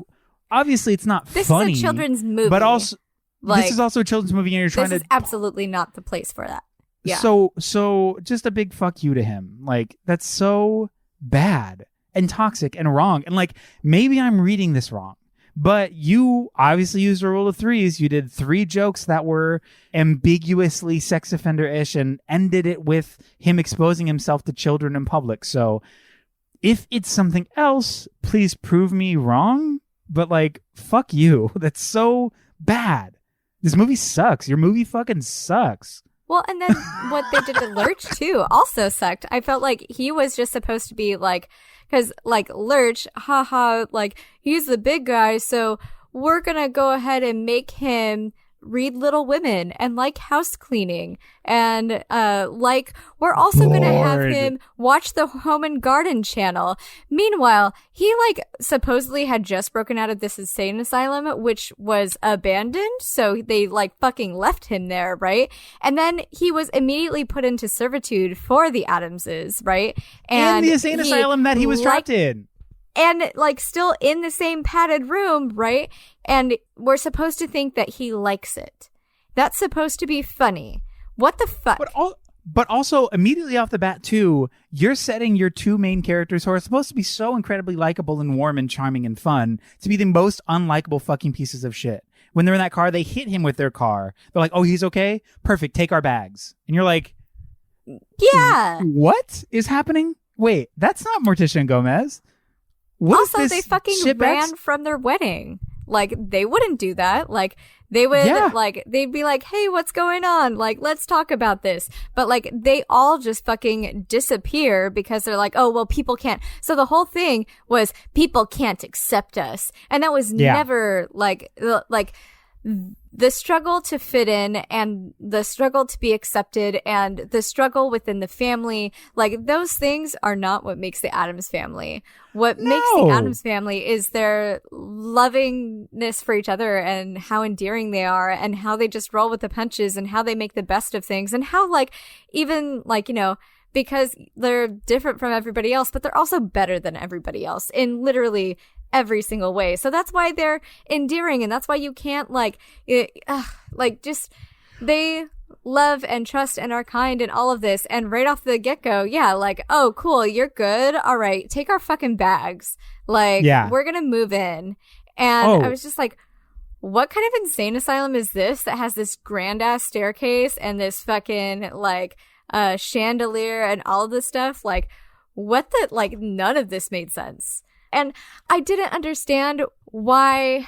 obviously it's not funny. This is a children's movie. But also, this is also a children's movie and you're trying to... This is absolutely not the place for that. Yeah. So just a big fuck you to him. Like, that's so bad and toxic and wrong. And, like, maybe I'm reading this wrong. But you obviously used a rule of threes. You did 3 jokes that were ambiguously sex offender-ish and ended it with him exposing himself to children in public. So if it's something else, please prove me wrong. But like, fuck you. That's so bad. This movie sucks. Your movie fucking sucks. Well, and then what they did to Lurch, too, also sucked. I felt like he was just supposed to be, like, because, like, Lurch, like, he's the big guy, so we're gonna go ahead and make him read Little Women and like house cleaning. And, like, we're also gonna have him watch the Home and Garden channel. Meanwhile, he, like, supposedly had just broken out of this insane asylum, which was abandoned. So they, like, fucking left him there, right? And then he was immediately put into servitude for the Addamses, right? And the insane asylum that he was trapped in. And, like, still in the same padded room, right? And we're supposed to think that he likes it. That's supposed to be funny. What the fuck? But also, immediately off the bat, too, you're setting your 2 main characters who are supposed to be so incredibly likable and warm and charming and fun to be the most unlikable fucking pieces of shit. When they're in that car, they hit him with their car. They're like, oh, he's okay? Perfect. Take our bags. And you're like, yeah. What is happening? Wait, that's not Morticia and Gomez. Also, they fucking ran from their wedding. Like, they wouldn't do that. Like, they would, they'd be like, hey, what's going on? Like, let's talk about this. But, like, they all just fucking disappear because they're like, oh, well, people can't. So the whole thing was people can't accept us. And that was never, like, the struggle to fit in and the struggle to be accepted and the struggle within the family, like, those things are not what makes the Addams Family. What makes the Addams Family is their lovingness for each other and how endearing they are and how they just roll with the punches and how they make the best of things and how, like, even, like, you know, because they're different from everybody else, but they're also better than everybody else in literally every single way. So that's why they're endearing, and that's why you can't, like, just, they love and trust and are kind and all of this. And right off the get-go, like, oh, cool, you're good. All right, take our fucking bags. Like, we're gonna move in. And I was just like, what kind of insane asylum is this that has this grand-ass staircase and this fucking, like, chandelier and all of this stuff? Like, what the, like, none of this made sense. And I didn't understand why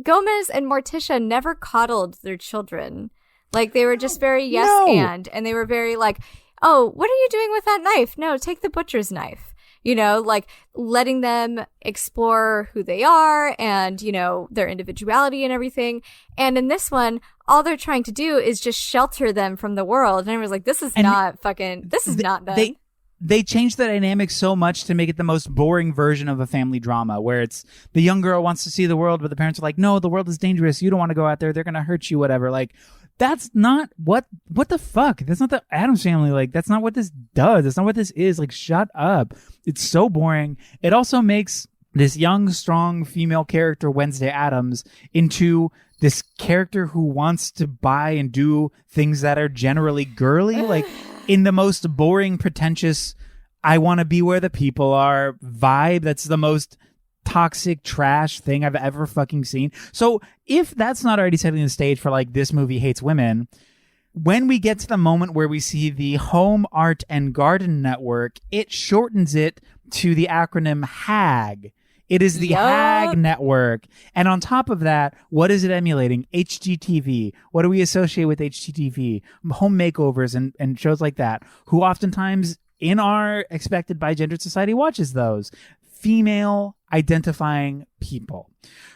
Gomez and Morticia never coddled their children. Like, they were just very and they were very like, oh, what are you doing with that knife? No, take the butcher's knife. You know, like, letting them explore who they are and, you know, their individuality and everything. And in this one, all they're trying to do is just shelter them from the world. And I was like, this is not them. They changed the dynamic so much to make it the most boring version of a family drama, where it's the young girl wants to see the world, but the parents are like, no, the world is dangerous. You don't want to go out there. They're going to hurt you, whatever. Like, that's not what the fuck? That's not the Addams Family. Like, that's not what this does. That's not what this is. Like, shut up. It's so boring. It also makes this young, strong female character, Wednesday Addams, into this character who wants to buy and do things that are generally girly, like, in the most boring, pretentious, I want to be where the people are vibe. That's the most toxic trash thing I've ever fucking seen. So if that's not already setting the stage for, like, this movie hates women, when we get to the moment where we see the Home Art and Garden Network, it shortens it to the acronym HAG. It is the HAG Network. And on top of that, what is it emulating? HGTV. What do we associate with HGTV? Home makeovers and shows like that, who oftentimes in our expected by gendered society watches those. Female identifying people.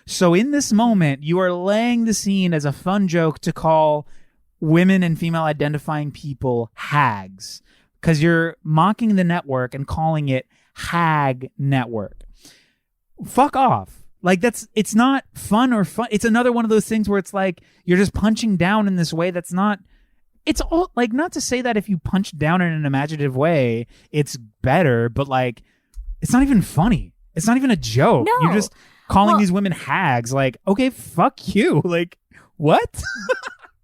So in this moment, you are laying the scene as a fun joke to call women and female identifying people hags, because you're mocking the network and calling it HAG Network. Fuck off. Like, it's not fun or fun. It's another one of those things where it's like you're just punching down in this way that's not, it's all, like, not to say that if you punch down in an imaginative way it's better, but, like, it's not even funny. It's not even a joke. No. You're just calling these women hags. Like, okay, fuck you. Like, what?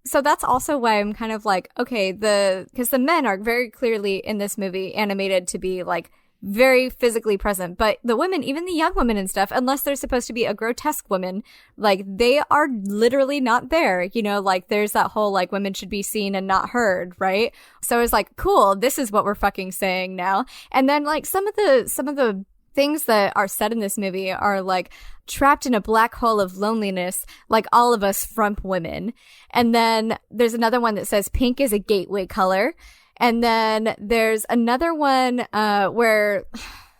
So that's also why I'm kind of like, okay, because the men are very clearly in this movie animated to be, like, very physically present, but the women, even the young women and stuff, unless they're supposed to be a grotesque woman, like, they are literally not there, you know, like, there's that whole, like, women should be seen and not heard, right? So it's like, cool, this is what we're fucking saying now. And then, like, some of the things that are said in this movie are like, trapped in a black hole of loneliness, like all of us frump women. And then there's another one that says pink is a gateway color. And then there's another one where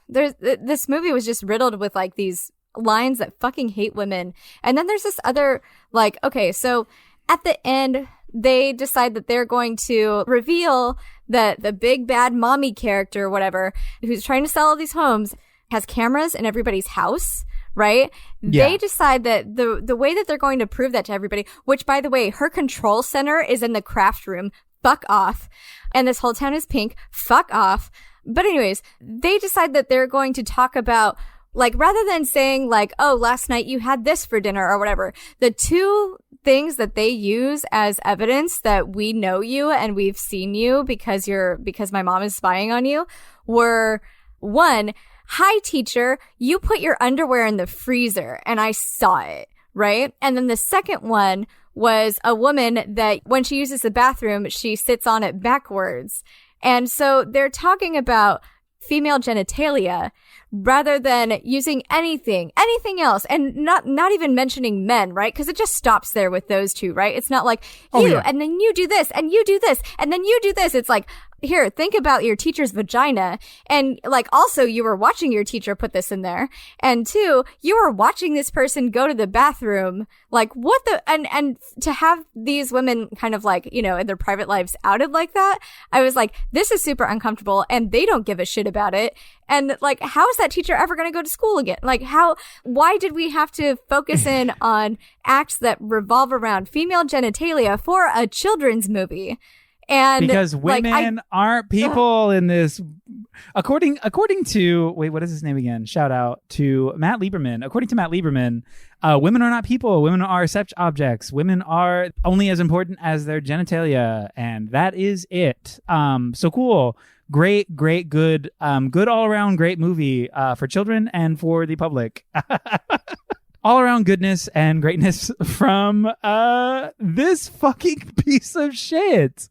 this movie was just riddled with, like, these lines that fucking hate women. And then there's this other, like, okay, so at the end, they decide that they're going to reveal that the big bad mommy character or whatever, who's trying to sell all these homes, has cameras in everybody's house. Right? Yeah. They decide that the way that they're going to prove that to everybody, which, by the way, her control center is in the craft room. Fuck off. And this whole town is pink. Fuck off. But anyways, they decide that they're going to talk about, like, rather than saying, like, oh, last night you had this for dinner or whatever, the two things that they use as evidence that we know you and we've seen you because my mom is spying on you were, one, hi, teacher, you put your underwear in the freezer and I saw it, right? And then the second one was a woman that when she uses the bathroom, she sits on it backwards. And so they're talking about female genitalia rather than using anything else, and not even mentioning men, right? Because it just stops there with those two, right? It's not like and then you do this and you do this and then you do this. It's like, here, think about your teacher's vagina. And like, also you were watching your teacher put this in there. And two, you were watching this person go to the bathroom. Like, what the, and to have these women kind of like, you know, in their private lives outed like that, I was like, this is super uncomfortable and they don't give a shit about it. And like, how is that teacher ever going to go to school again? Like, why did we have to focus in on acts that revolve around female genitalia for a children's movie? And because women aren't people in this. According to, wait, what is his name again? Shout out to Matt Lieberman. According to Matt Lieberman, women are not people. Women are sex objects. Women are only as important as their genitalia, and that is it. So cool. Great, good all around great movie for children and for the public. All around goodness and greatness from this fucking piece of shit.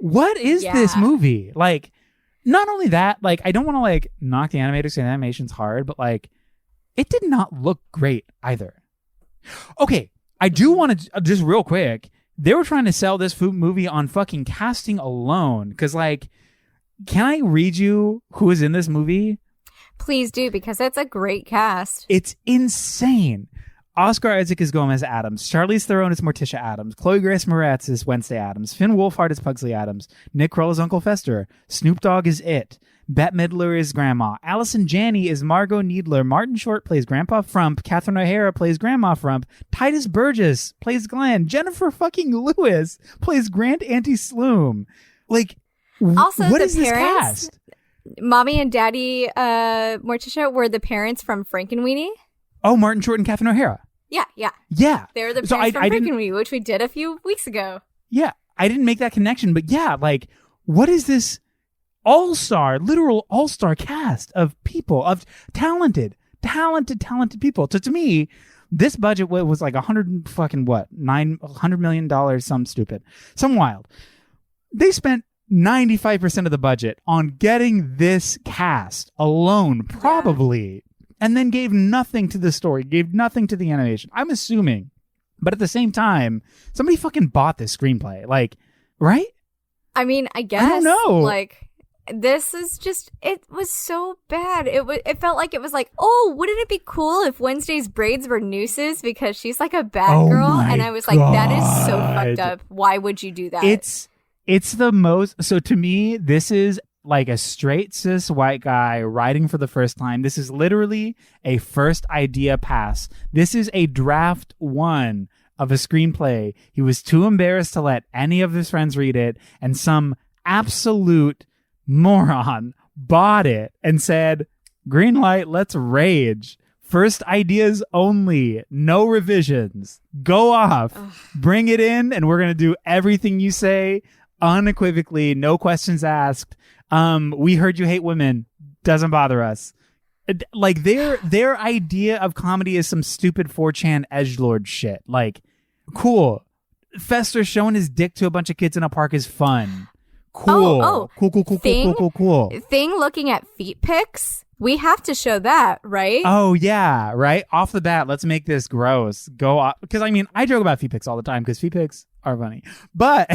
What is this movie? Like, not only that, like, I don't want to like knock the animators, say the animation's hard, but like, it did not look great either. Okay, I do want to just real quick. They were trying to sell this movie on fucking casting alone, because like, can I read you who is in this movie? Please do, because it's a great cast. It's insane. Oscar Isaac is Gomez Addams. Charlize Theron is Morticia Addams. Chloe Grace Moretz is Wednesday Addams. Finn Wolfhard is Pugsley Addams. Nick Kroll is Uncle Fester. Snoop Dogg is It. Bette Midler is Grandma. Allison Janney is Margot Needler. Martin Short plays Grandpa Frump. Catherine O'Hara plays Grandma Frump. Titus Burgess plays Glenn. Jennifer fucking Lewis plays Grant Auntie Sloom. Like, also, what the is this parents, cast? Mommy and Daddy Morticia were the parents from Frankenweenie. Oh, Martin Short and Catherine O'Hara. Yeah. They're the parents from Frankenweenie, which we did a few weeks ago. Yeah, I didn't make that connection, but yeah, like, what is this literal all-star cast of people, of talented people? So to me, this budget was like $900 million, some wild. They spent 95% of the budget on getting this cast alone, probably. And then gave nothing to the story, gave nothing to the animation. I'm assuming. But at the same time, somebody fucking bought this screenplay. Like, right? I mean, I guess. I don't know. Like, this is just, it was so bad. It felt like it was like, oh, wouldn't it be cool if Wednesday's braids were nooses because she's like a bad girl? And I was like, that is so fucked up. Why would you do that? It's the most, so to me, this is like a straight cis white guy writing for the first time. This is literally a first idea pass. This is a draft one of a screenplay. He was too embarrassed to let any of his friends read it, and some absolute moron bought it and said, green light, let's rage. First ideas only, no revisions. Go off, bring it in, and we're going to do everything you say unequivocally, no questions asked. We heard you hate women. Doesn't bother us. Like, their idea of comedy is some stupid 4chan edgelord shit. Like, cool. Fester showing his dick to a bunch of kids in a park is fun. Cool. Cool. Thing looking at feet pics. We have to show that, right? Oh, yeah, right? Off the bat, let's make this gross. Go off. Because, I mean, I joke about feet pics all the time because feet pics are funny. But...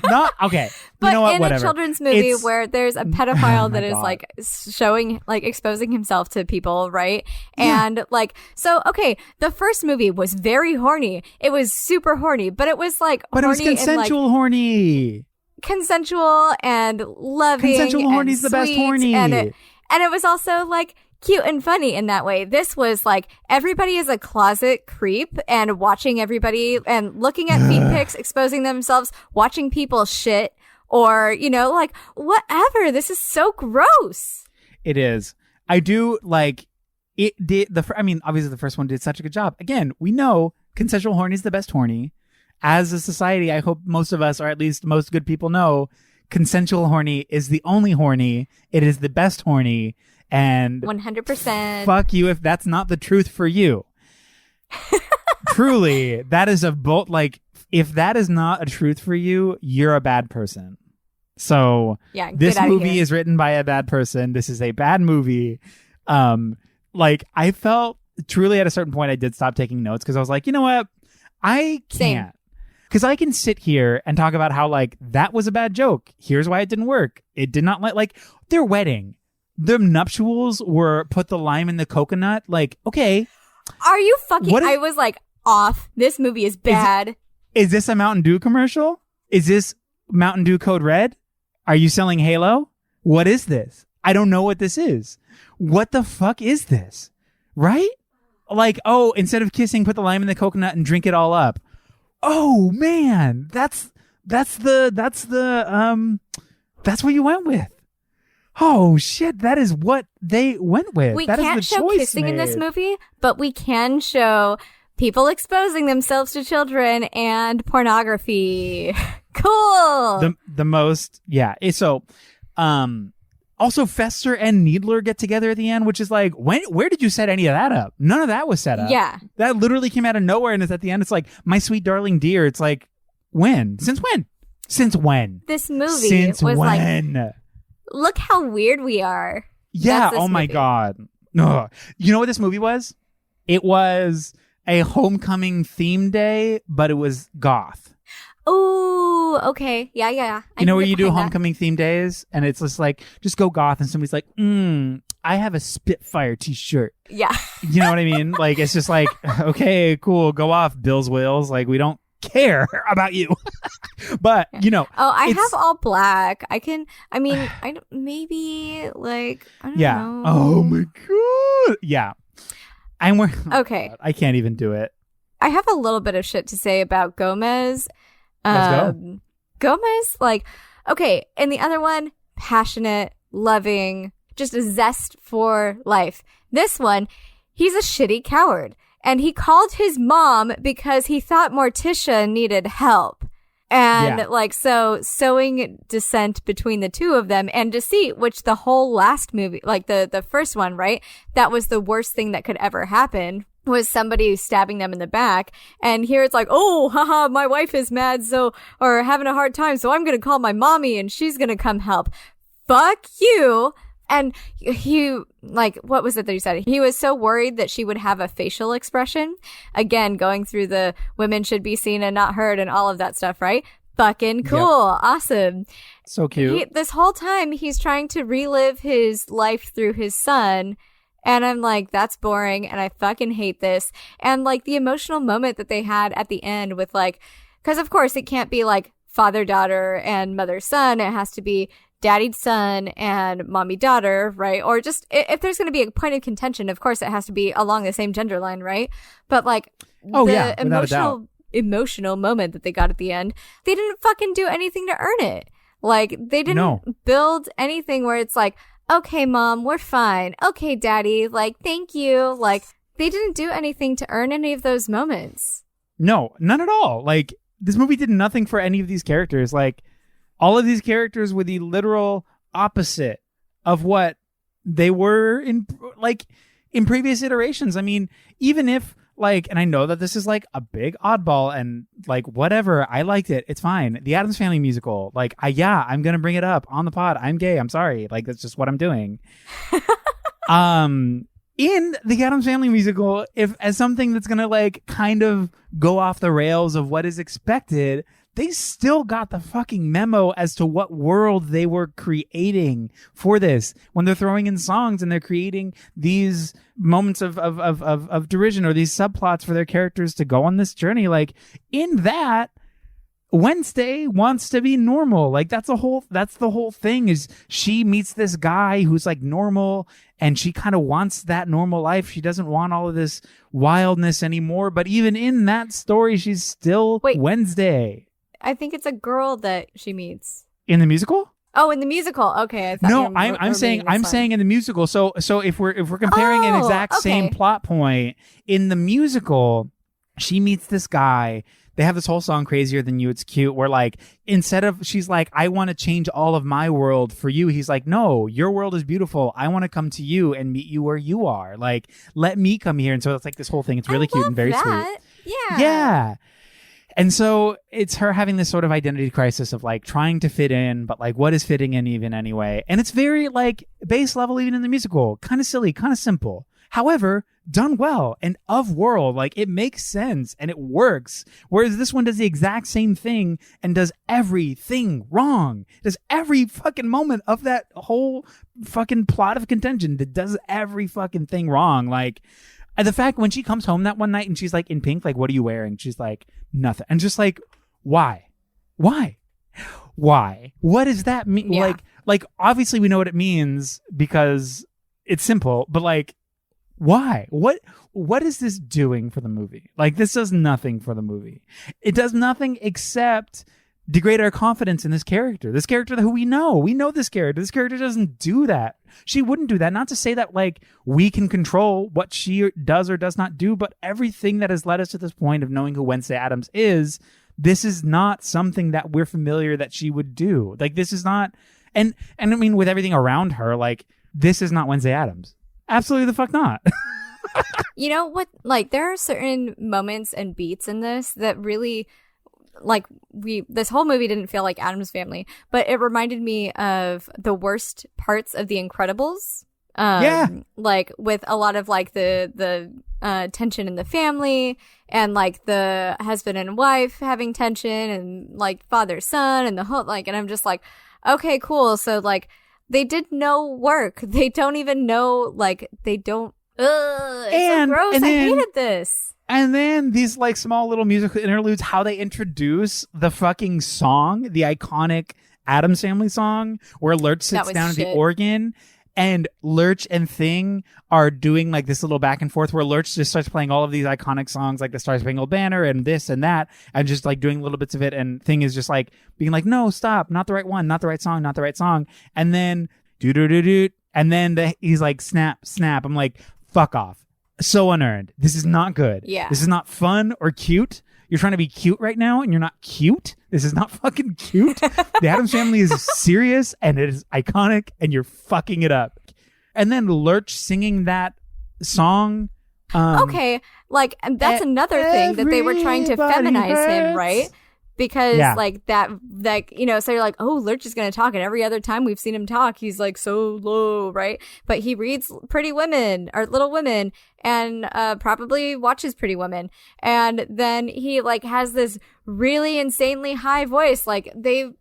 not okay. But you know what? In Whatever. A children's movie where there's a pedophile that is like showing, like exposing himself to people, right? And like, so okay, the first movie was very horny. It was super horny, but it was like, but horny it was consensual and, like, horny, consensual and loving. Consensual horny is the best horny, and it was also like cute and funny in that way. This was like everybody is a closet creep and watching everybody and looking at feet pics, exposing themselves, watching people shit, or, you know, like, whatever. This is so gross. It is. I do like it did I mean, obviously the first one did such a good job. Again, we know consensual horny is the best horny. As a society, I hope most of us, or at least most good people, know consensual horny is the only horny. It is the best horny. And 100%. Fuck you if that's not the truth for you. Truly, that is like, if that is not a truth for you, you're a bad person. So Yeah, this get outta movie here. is written by a bad person. This is a bad movie. Like I felt truly at a certain point I did stop taking notes because I was like, you know what? I Same. can't. Because I can sit here and talk about how like that was a bad joke. Here's why it didn't work. It did not like their wedding. The nuptials were put the lime in the coconut. Like, okay. Are you fucking... What is- I was like, off. This movie is bad. Is this a Mountain Dew commercial? Is this Mountain Dew Code Red? Are you selling Halo? What is this? I don't know what this is. What the fuck is this? Right? Like, oh, instead of kissing, put the lime in the coconut and drink it all up. Oh man, that's what you went with. Oh shit, that is what they went with. We That is can't the show choice kissing in this made. movie, but we can show people exposing themselves to children and pornography. Cool. The most, yeah. So, also Fester and Needler get together at the end, which is like, where did you set any of that up? None of that was set up. Yeah. That literally came out of nowhere, and it's at the end. It's like, my sweet darling dear. It's like, when? Since when? Since when? This movie Since was when? like, look how weird we are. Yeah. That's this Oh my movie. God. Ugh. You know what this movie was? It was a homecoming theme day, but it was goth. Ooh, okay. Yeah. You know where can you get do behind that. homecoming theme days, and it's just like, just go goth, and somebody's like, I have a Spitfire t-shirt. Yeah. You know what I mean? Like, it's just like, okay, cool, go off, Bill's Wills. Like, we don't care about you. But, you know. Oh, I it's- have all black. I don't, maybe, like, I don't Yeah. know. Oh my God. Yeah. I'm wearing. Okay. God, I can't even do it. I have a little bit of shit to say about Gomez. Let's go. Gomez, like, okay, and the other one, passionate, loving, just a zest for life. This one, he's a shitty coward. And he called his mom because he thought Morticia needed help. And Yeah. like, so sowing dissent between the two of them and deceit, which the whole last movie, like the first one, right? That was the worst thing that could ever happen, was somebody stabbing them in the back. And here it's like, oh, haha, my wife is mad, or having a hard time, so I'm going to call my mommy and she's going to come help. Fuck you. And he, like, what was it that he said? He was so worried that she would have a facial expression. Again, going through the women should be seen and not heard and all of that stuff, right? Fucking cool. Yep. Awesome. So cute. This whole time, he's trying to relive his life through his son. And I'm like, that's boring. And I fucking hate this. And like the emotional moment that they had at the end with like, because of course it can't be like father-daughter and mother-son. It has to be daddy-son and mommy-daughter, right? Or just if there's going to be a point of contention, of course it has to be along the same gender line, right? But like the emotional moment that they got at the end, they didn't fucking do anything to earn it. Like they didn't build anything where it's like, okay, mom, we're fine. Okay, daddy, like, thank you. Like, they didn't do anything to earn any of those moments. No, none at all. Like, this movie did nothing for any of these characters. Like, all of these characters were the literal opposite of what they were in previous iterations. I mean, even if, like, and I know that this is, like, a big oddball and, like, whatever, I liked it. It's fine. The Addams Family musical, like, I'm going to bring it up on the pod. I'm gay. I'm sorry. Like, that's just what I'm doing. In the Addams Family musical, if as something that's going to, like, kind of go off the rails of what is expected, they still got the fucking memo as to what world they were creating for this. When they're throwing in songs and they're creating these moments of derision or these subplots for their characters to go on this journey, like, in that, Wednesday wants to be normal. Like, that's the whole thing, is she meets this guy who's like normal and she kind of wants that normal life. She doesn't want all of this wildness anymore. But even in that story, she's still Wednesday. I think it's a girl that she meets. In the musical? Oh, in the musical. Okay. I thought No, I'm saying in the musical. So if we're comparing an exact same plot point, in the musical, she meets this guy. They have this whole song, Crazier Than You, It's Cute, where, like, instead of, she's like, I want to change all of my world for you. He's like, no, your world is beautiful. I want to come to you and meet you where you are. Like, let me come here. And so it's like this whole thing. It's really cute and very sweet. Yeah. Yeah. And so it's her having this sort of identity crisis of like trying to fit in, but like what is fitting in even anyway? And it's very like base level, even in the musical, kind of silly, kind of simple. However, done well and of world, like it makes sense and it works. Whereas this one does the exact same thing and does everything wrong. Does every fucking moment of that whole fucking plot of contention that does every fucking thing wrong. Like, and the fact when she comes home that one night and she's like in pink, like, what are you wearing? She's like, nothing. And just like, why? Why? What does that mean? Yeah. Like obviously we know what it means because it's simple, but like, why? What is this doing for the movie? Like, this does nothing for the movie. It does nothing except degrade our confidence in this character. This character who we know. We know this character. This character doesn't do that. She wouldn't do that. Not to say that, like, we can control what she does or does not do, but everything that has led us to this point of knowing who Wednesday Addams is, this is not something that we're familiar that she would do. Like, this is not... And I mean, with everything around her, like, this is not Wednesday Addams. Absolutely the fuck not. You know what? Like, there are certain moments and beats in this that really, like, this whole movie didn't feel like Addams Family, but it reminded me of the worst parts of The Incredibles. Yeah. Like, with a lot of, like, the tension in the family and, like, the husband and wife having tension and, like, father-son and the whole, like, and I'm just like, okay, cool. So, like, they did no work. They don't even know, like, they don't. Ugh, it's so gross. I hated this. And then these, like, small little musical interludes, how they introduce the fucking song, the iconic Addams Family song, where Lurch sits down at the organ, and Lurch and Thing are doing, like, this little back and forth where Lurch just starts playing all of these iconic songs, like the Star Spangled Banner and this and that, and just, like, doing little bits of it, and Thing is just, like, being like, no, stop, not the right one, not the right song, not the right song. And then, do-do-do-do, and then he's like, snap, snap. I'm like, fuck off. So unearned. This is not good. Yeah. This is not fun or cute. You're trying to be cute right now, and you're not cute. This is not fucking cute. The Addams Family is serious, and it is iconic, and you're fucking it up. And then Lurch singing that song. Okay, like, and that's another thing that they were trying to feminize him, right? Because, like, that, you know, so you're like, oh, Lurch is going to talk. And every other time we've seen him talk, he's, like, so low, right? But he reads Pretty Women, or Little Women, and probably watches Pretty Women. And then he, like, has this really insanely high voice. Like, they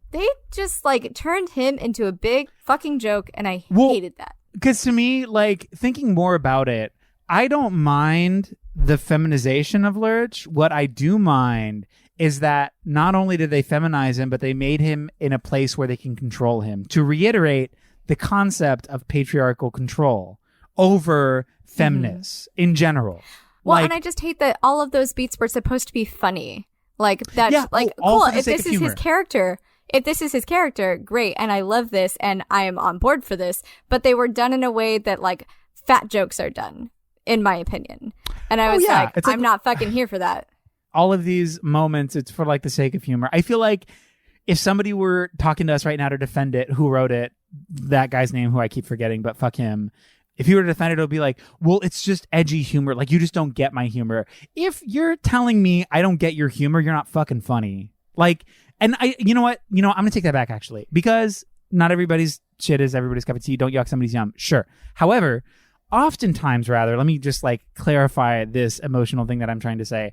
just, like, turned him into a big fucking joke, and I hated that. Because to me, like, thinking more about it, I don't mind the feminization of Lurch. What I do mind is that not only did they feminize him, but they made him in a place where they can control him. To reiterate the concept of patriarchal control over feminists in general. Well, like, and I just hate that all of those beats were supposed to be funny. Like, that's like, all cool. for the If sake this of is humor. his character, great. And I love this and I am on board for this. But they were done in a way that, like, fat jokes are done, in my opinion. And I was like, I'm not fucking here for that. All of these moments, it's for, like, the sake of humor. I feel like if somebody were talking to us right now to defend it, who wrote it, that guy's name, who I keep forgetting, but fuck him. If he were to defend it, it'll be like, well, it's just edgy humor. Like, you just don't get my humor. If you're telling me I don't get your humor, you're not fucking funny. Like, and you know what? I'm going to take that back, actually, because not everybody's shit is everybody's cup of tea. Don't yuck somebody's yum. Sure. However, oftentimes, rather, let me just, like, clarify this emotional thing that I'm trying to say.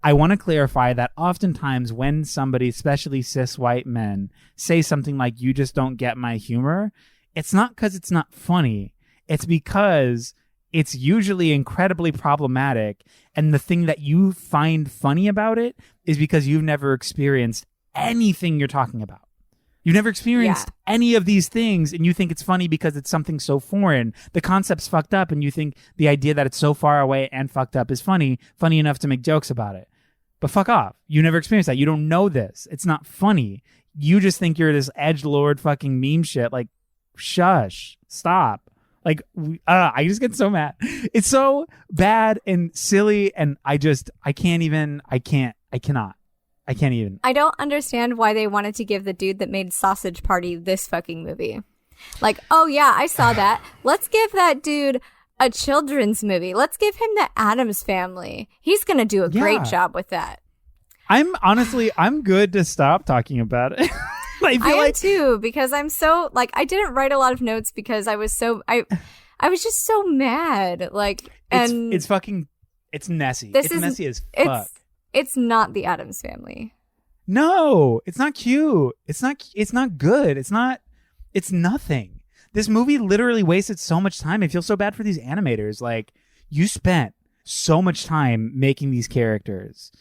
I want to clarify that oftentimes when somebody, especially cis white men, say something like, you just don't get my humor, it's not because it's not funny. It's because it's usually incredibly problematic. And the thing that you find funny about it is because you've never experienced anything you're talking about. You've never experienced any of these things, and you think it's funny because it's something so foreign. The concept's fucked up, and you think the idea that it's so far away and fucked up is funny enough to make jokes about it. But fuck off. You never experienced that. You don't know this. It's not funny. You just think you're this edgelord fucking meme shit. Like, shush. Stop. Like, I just get so mad. It's so bad and silly, and I can't even. I don't understand why they wanted to give the dude that made Sausage Party this fucking movie. Like, oh yeah, I saw that. Let's give that dude a children's movie. Let's give him the Addams Family. He's going to do a great job with that. I'm good to stop talking about it. I am too, because I'm so like, I didn't write a lot of notes because I was just so mad. Like, and it's messy. It's messy as fuck. It's not the Addams Family. No, it's not cute. It's not good. It's nothing. This movie literally wasted so much time. I feel so bad for these animators. Like, you spent so much time making these characters.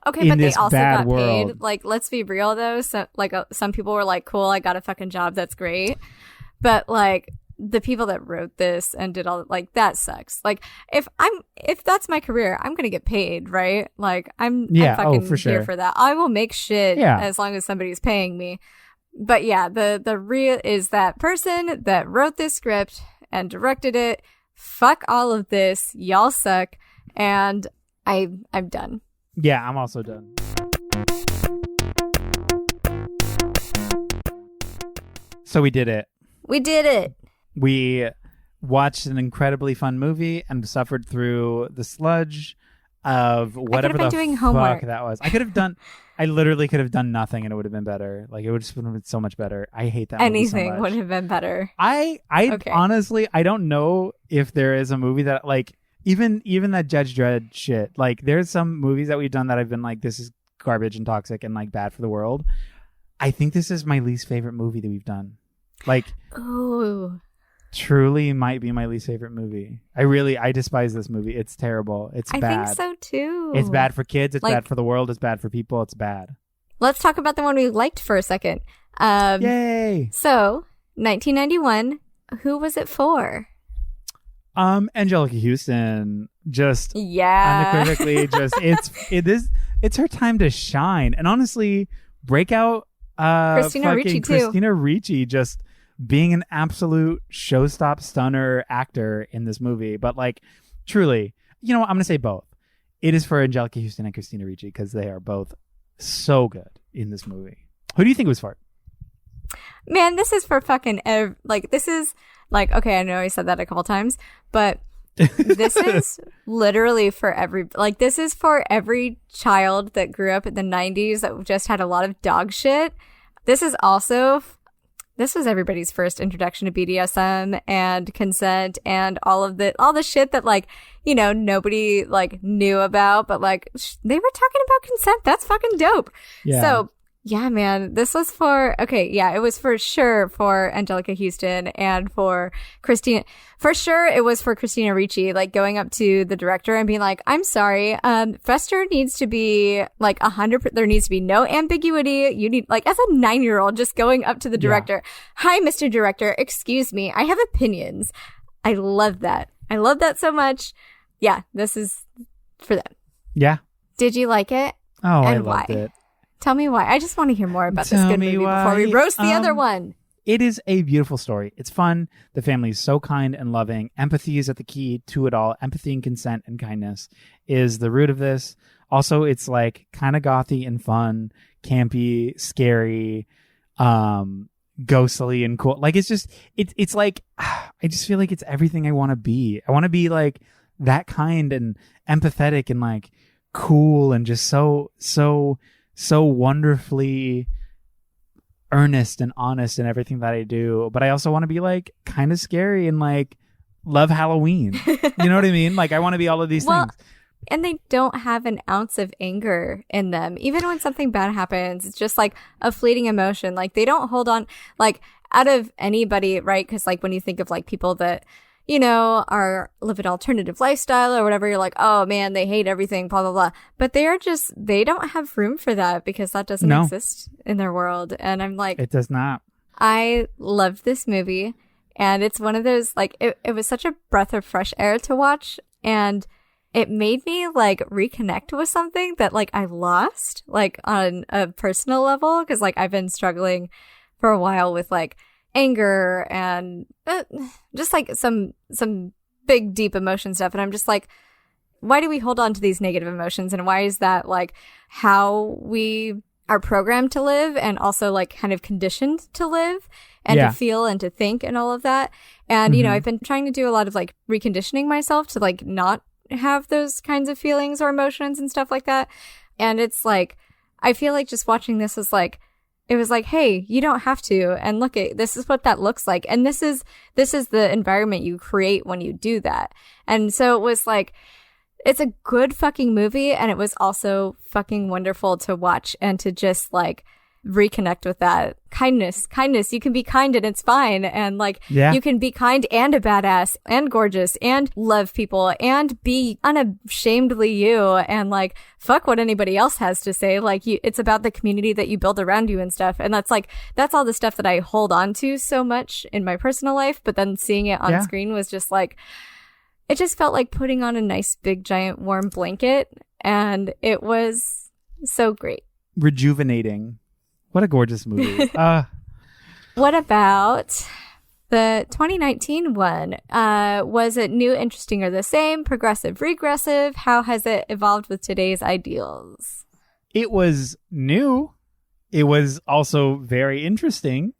Okay, but they also got world. paid. Like, let's be real though. So, like, some people were like, "Cool, I got a fucking job. That's great." But like, the people that wrote this and did all like that sucks. Like, if that's my career, I'm gonna get paid, right? Like, I'm fucking for sure. here for that. I will make shit Yeah. as long as somebody's paying me. But yeah, the real is that person that wrote this script and directed it. Fuck all of this. Y'all suck. And I'm done. Yeah, I'm also done. So we did it. We did it. We watched an incredibly fun movie and suffered through the sludge of whatever the doing fuck homework. that was. I literally could have done nothing and it would have been better. Like, it would have been so much better. I hate that movie so Anything much. would have been better. Okay. Honestly, I don't know if there is a movie that, like, even that Judge Dredd shit. Like, there's some movies that we've done that I've been like, this is garbage and toxic and like bad for the world. I think this is my least favorite movie that we've done. Like, ooh, truly might be my least favorite movie. I despise this movie. It's terrible. It's bad. I think so too. It's bad for kids. It's like, bad for the world. It's bad for people. It's bad. Let's talk about the one we liked for a second. Yay! So, 1991. Who was it for? Anjelica Huston. Just unequivocally, it's her time to shine. And honestly, breakout Christina Ricci too. Christina Ricci just being an absolute showstop stunner actor in this movie. But like, truly, you know what? I'm gonna say both. It is for Anjelica Huston and Christina Ricci because they are both so good in this movie. Who do you think it was for? Man, this is for fucking this is like, okay, I know I said that a couple times, but this is literally for this is for every child that grew up in the 90s that just had a lot of dog shit. This was everybody's first introduction to BDSM and consent and all the shit that, like, you know, nobody like knew about, but like they were talking about consent. That's fucking dope. Yeah. So yeah, man, this was it was for sure for Anjelica Huston and for Christina. For sure, it was for Christina Ricci, like going up to the director and being like, I'm sorry, Fester needs to be like 100%, there needs to be no ambiguity. You need, like, as a 9-year-old, just going up to the director. Yeah. Hi, Mr. Director, excuse me, I have opinions. I love that. I love that so much. Yeah, this is for them. Yeah. Did you like it? Oh, and I loved why? it. Tell me why. I just want to hear more about this good movie before we roast the other one. It is a beautiful story. It's fun. The family is so kind and loving. Empathy is at the key to it all. Empathy and consent and kindness is the root of this. Also, it's like kind of gothy and fun, campy, scary, ghostly and cool. Like, it's like, I just feel like it's everything I want to be. I want to be like that kind and empathetic and like cool and just so wonderfully earnest and honest in everything that I do. But I also want to be like kind of scary and like love Halloween. You know what I mean? Like, I want to be all of these things. And they don't have an ounce of anger in them. Even when something bad happens, it's just like a fleeting emotion. Like, they don't hold on, like, out of anybody, right? Because like when you think of like people that, you know, live an alternative lifestyle or whatever, you're like, oh man, they hate everything, blah, blah, blah. But they don't have room for that because that doesn't exist in their world. And I'm like, it does not. I loved this movie. And it's one of those, like, it was such a breath of fresh air to watch. And it made me like reconnect with something that like I lost, like on a personal level. Cause like I've been struggling for a while with like anger and just like some big deep emotion stuff. And I'm just like, why do we hold on to these negative emotions? And why is that like how we are programmed to live and also like kind of conditioned to live and to feel and to think and all of that. And, you know, I've been trying to do a lot of like reconditioning myself to like not have those kinds of feelings or emotions and stuff like that. And it's like, I feel like just watching this was like, it was like, hey, you don't have to. And look, this is what that looks like. And this is the environment you create when you do that. And so it was like, it's a good fucking movie. And it was also fucking wonderful to watch and to just like reconnect with that kindness. You can be kind and it's fine. And like, you can be kind and a badass and gorgeous and love people and be unashamedly you and like, fuck what anybody else has to say. Like, it's about the community that you build around you and stuff. And that's all the stuff that I hold on to so much in my personal life. But then seeing it on screen was just like, it just felt like putting on a nice big giant warm blanket. And it was so great. Rejuvenating. What a gorgeous movie. What about the 2019 one? Was it new, interesting, or the same? Progressive, regressive? How has it evolved with today's ideals? It was new. It was also very interesting.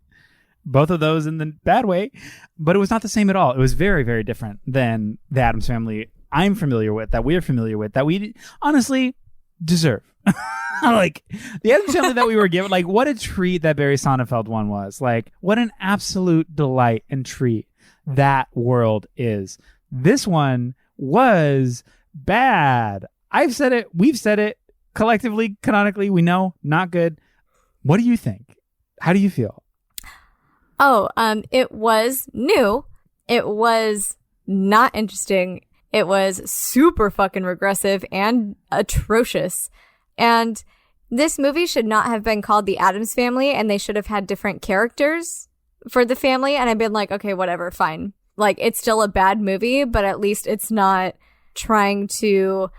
Both of those in the bad way. But it was not the same at all. It was very, very different than the Addams Family I'm familiar with, that we are familiar with, that we honestly deserve. Like the Addams Family that we were given, like what a treat that Barry Sonnenfeld one was. Like what an absolute delight and treat that world is. This one was bad. I've said it. We've said it collectively, canonically. We know, not good. What do you think? How do you feel? Oh, it was new. It was not interesting. It was super fucking regressive and atrocious. And this movie should not have been called The Addams Family, and they should have had different characters for the family. And I've been like, okay, whatever, fine. Like, it's still a bad movie, but at least it's not trying to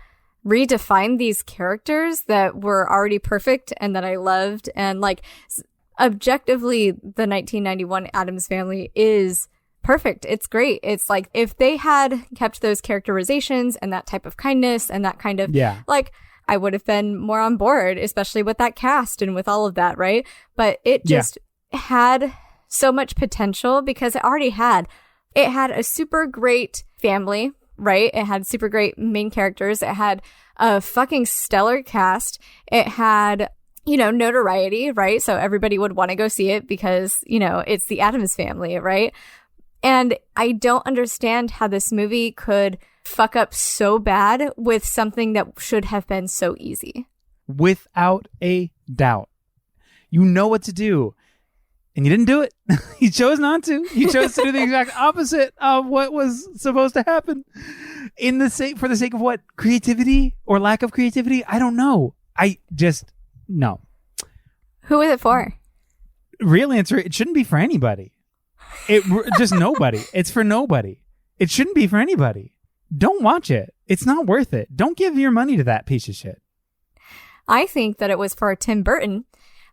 redefine these characters that were already perfect and that I loved. And like, objectively, the 1991 Addams Family is perfect. It's great. It's like, if they had kept those characterizations and that type of kindness and that kind of, like, I would have been more on board, especially with that cast and with all of that, right? But it just had so much potential because it had a super great family, right? It had super great main characters. It had a fucking stellar cast. It had, notoriety, right? So everybody would want to go see it because, it's the Addams Family, right? And I don't understand how this movie could fuck up so bad with something that should have been so easy. Without a doubt. You know what to do. And you didn't do it. You chose not to. You chose to do the exact opposite of what was supposed to happen. For the sake of what? Creativity or lack of creativity? I don't know. No. Who is it for? Real answer, it shouldn't be for anybody. Just nobody. It's for nobody. It shouldn't be for anybody. Don't watch it. It's not worth it. Don't give your money to that piece of shit. I think that it was for Tim Burton.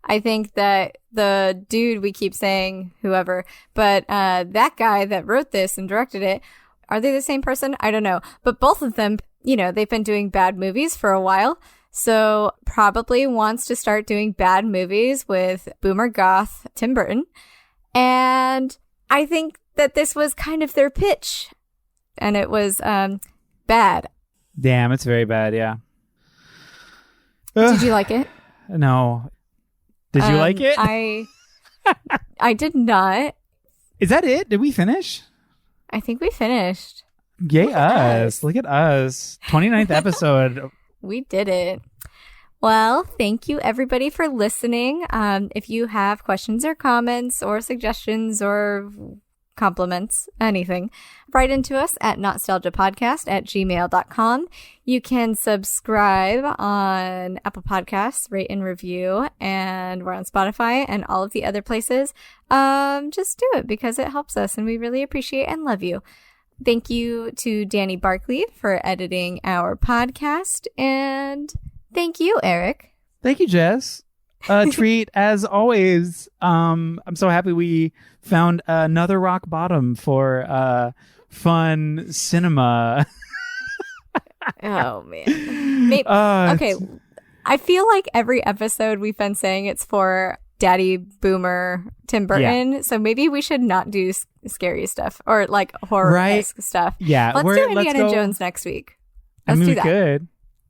I think that the dude, we keep saying whoever, but that guy that wrote this and directed it, are they the same person? I don't know. But both of them, they've been doing bad movies for a while. So probably wants to start doing bad movies with boomer goth Tim Burton. And I think that this was kind of their pitch. And it was bad. Damn, it's very bad, yeah. Did you like it? No. Did you like it? I did not. Is that it? Did we finish? I think we finished. Yay us. Look at us. 29th episode. We did it. Well, thank you everybody for listening. If you have questions or comments or suggestions or compliments, anything, write into us at NOTstalgiaPodcast@gmail.com. You can subscribe on Apple Podcasts, rate and review, and we're on Spotify and all of the other places. Just do it because it helps us and we really appreciate and love you. Thank you to Danny Barkley for editing our podcast, and thank you, Eric. Thank you, Jess. Treat as always. I'm so happy we found another rock bottom for fun cinema. Oh man. Okay. I feel like every episode we've been saying it's for Daddy Boomer Tim Burton. Yeah. So maybe we should not do scary stuff or like horror-esque stuff. Yeah. Let's do Indiana Jones next week. Let's do that. Good.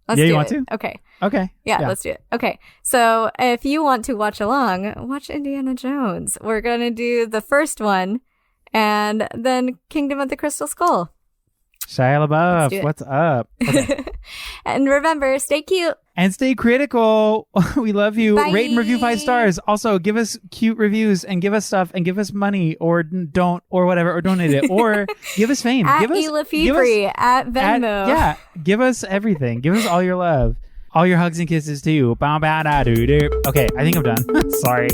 Let's Yeah, do you it. want to? Okay. Okay. Yeah, let's do it. Okay. So if you want to watch along, watch Indiana Jones. We're going to do the first one and then Kingdom of the Crystal Skull. Shia Let's do LaBeouf, it. what's up? Okay. And remember, stay cute. And stay critical. We love you. Bye. Rate and review 5 stars. Also, give us cute reviews and give us stuff and give us money or don't or whatever or donate it or give us fame. At give us Elafibri, at Venmo. give us everything. Give us all your love. All your hugs and kisses too. Bow, bow, da, doo, doo. Okay, I think I'm done. Sorry.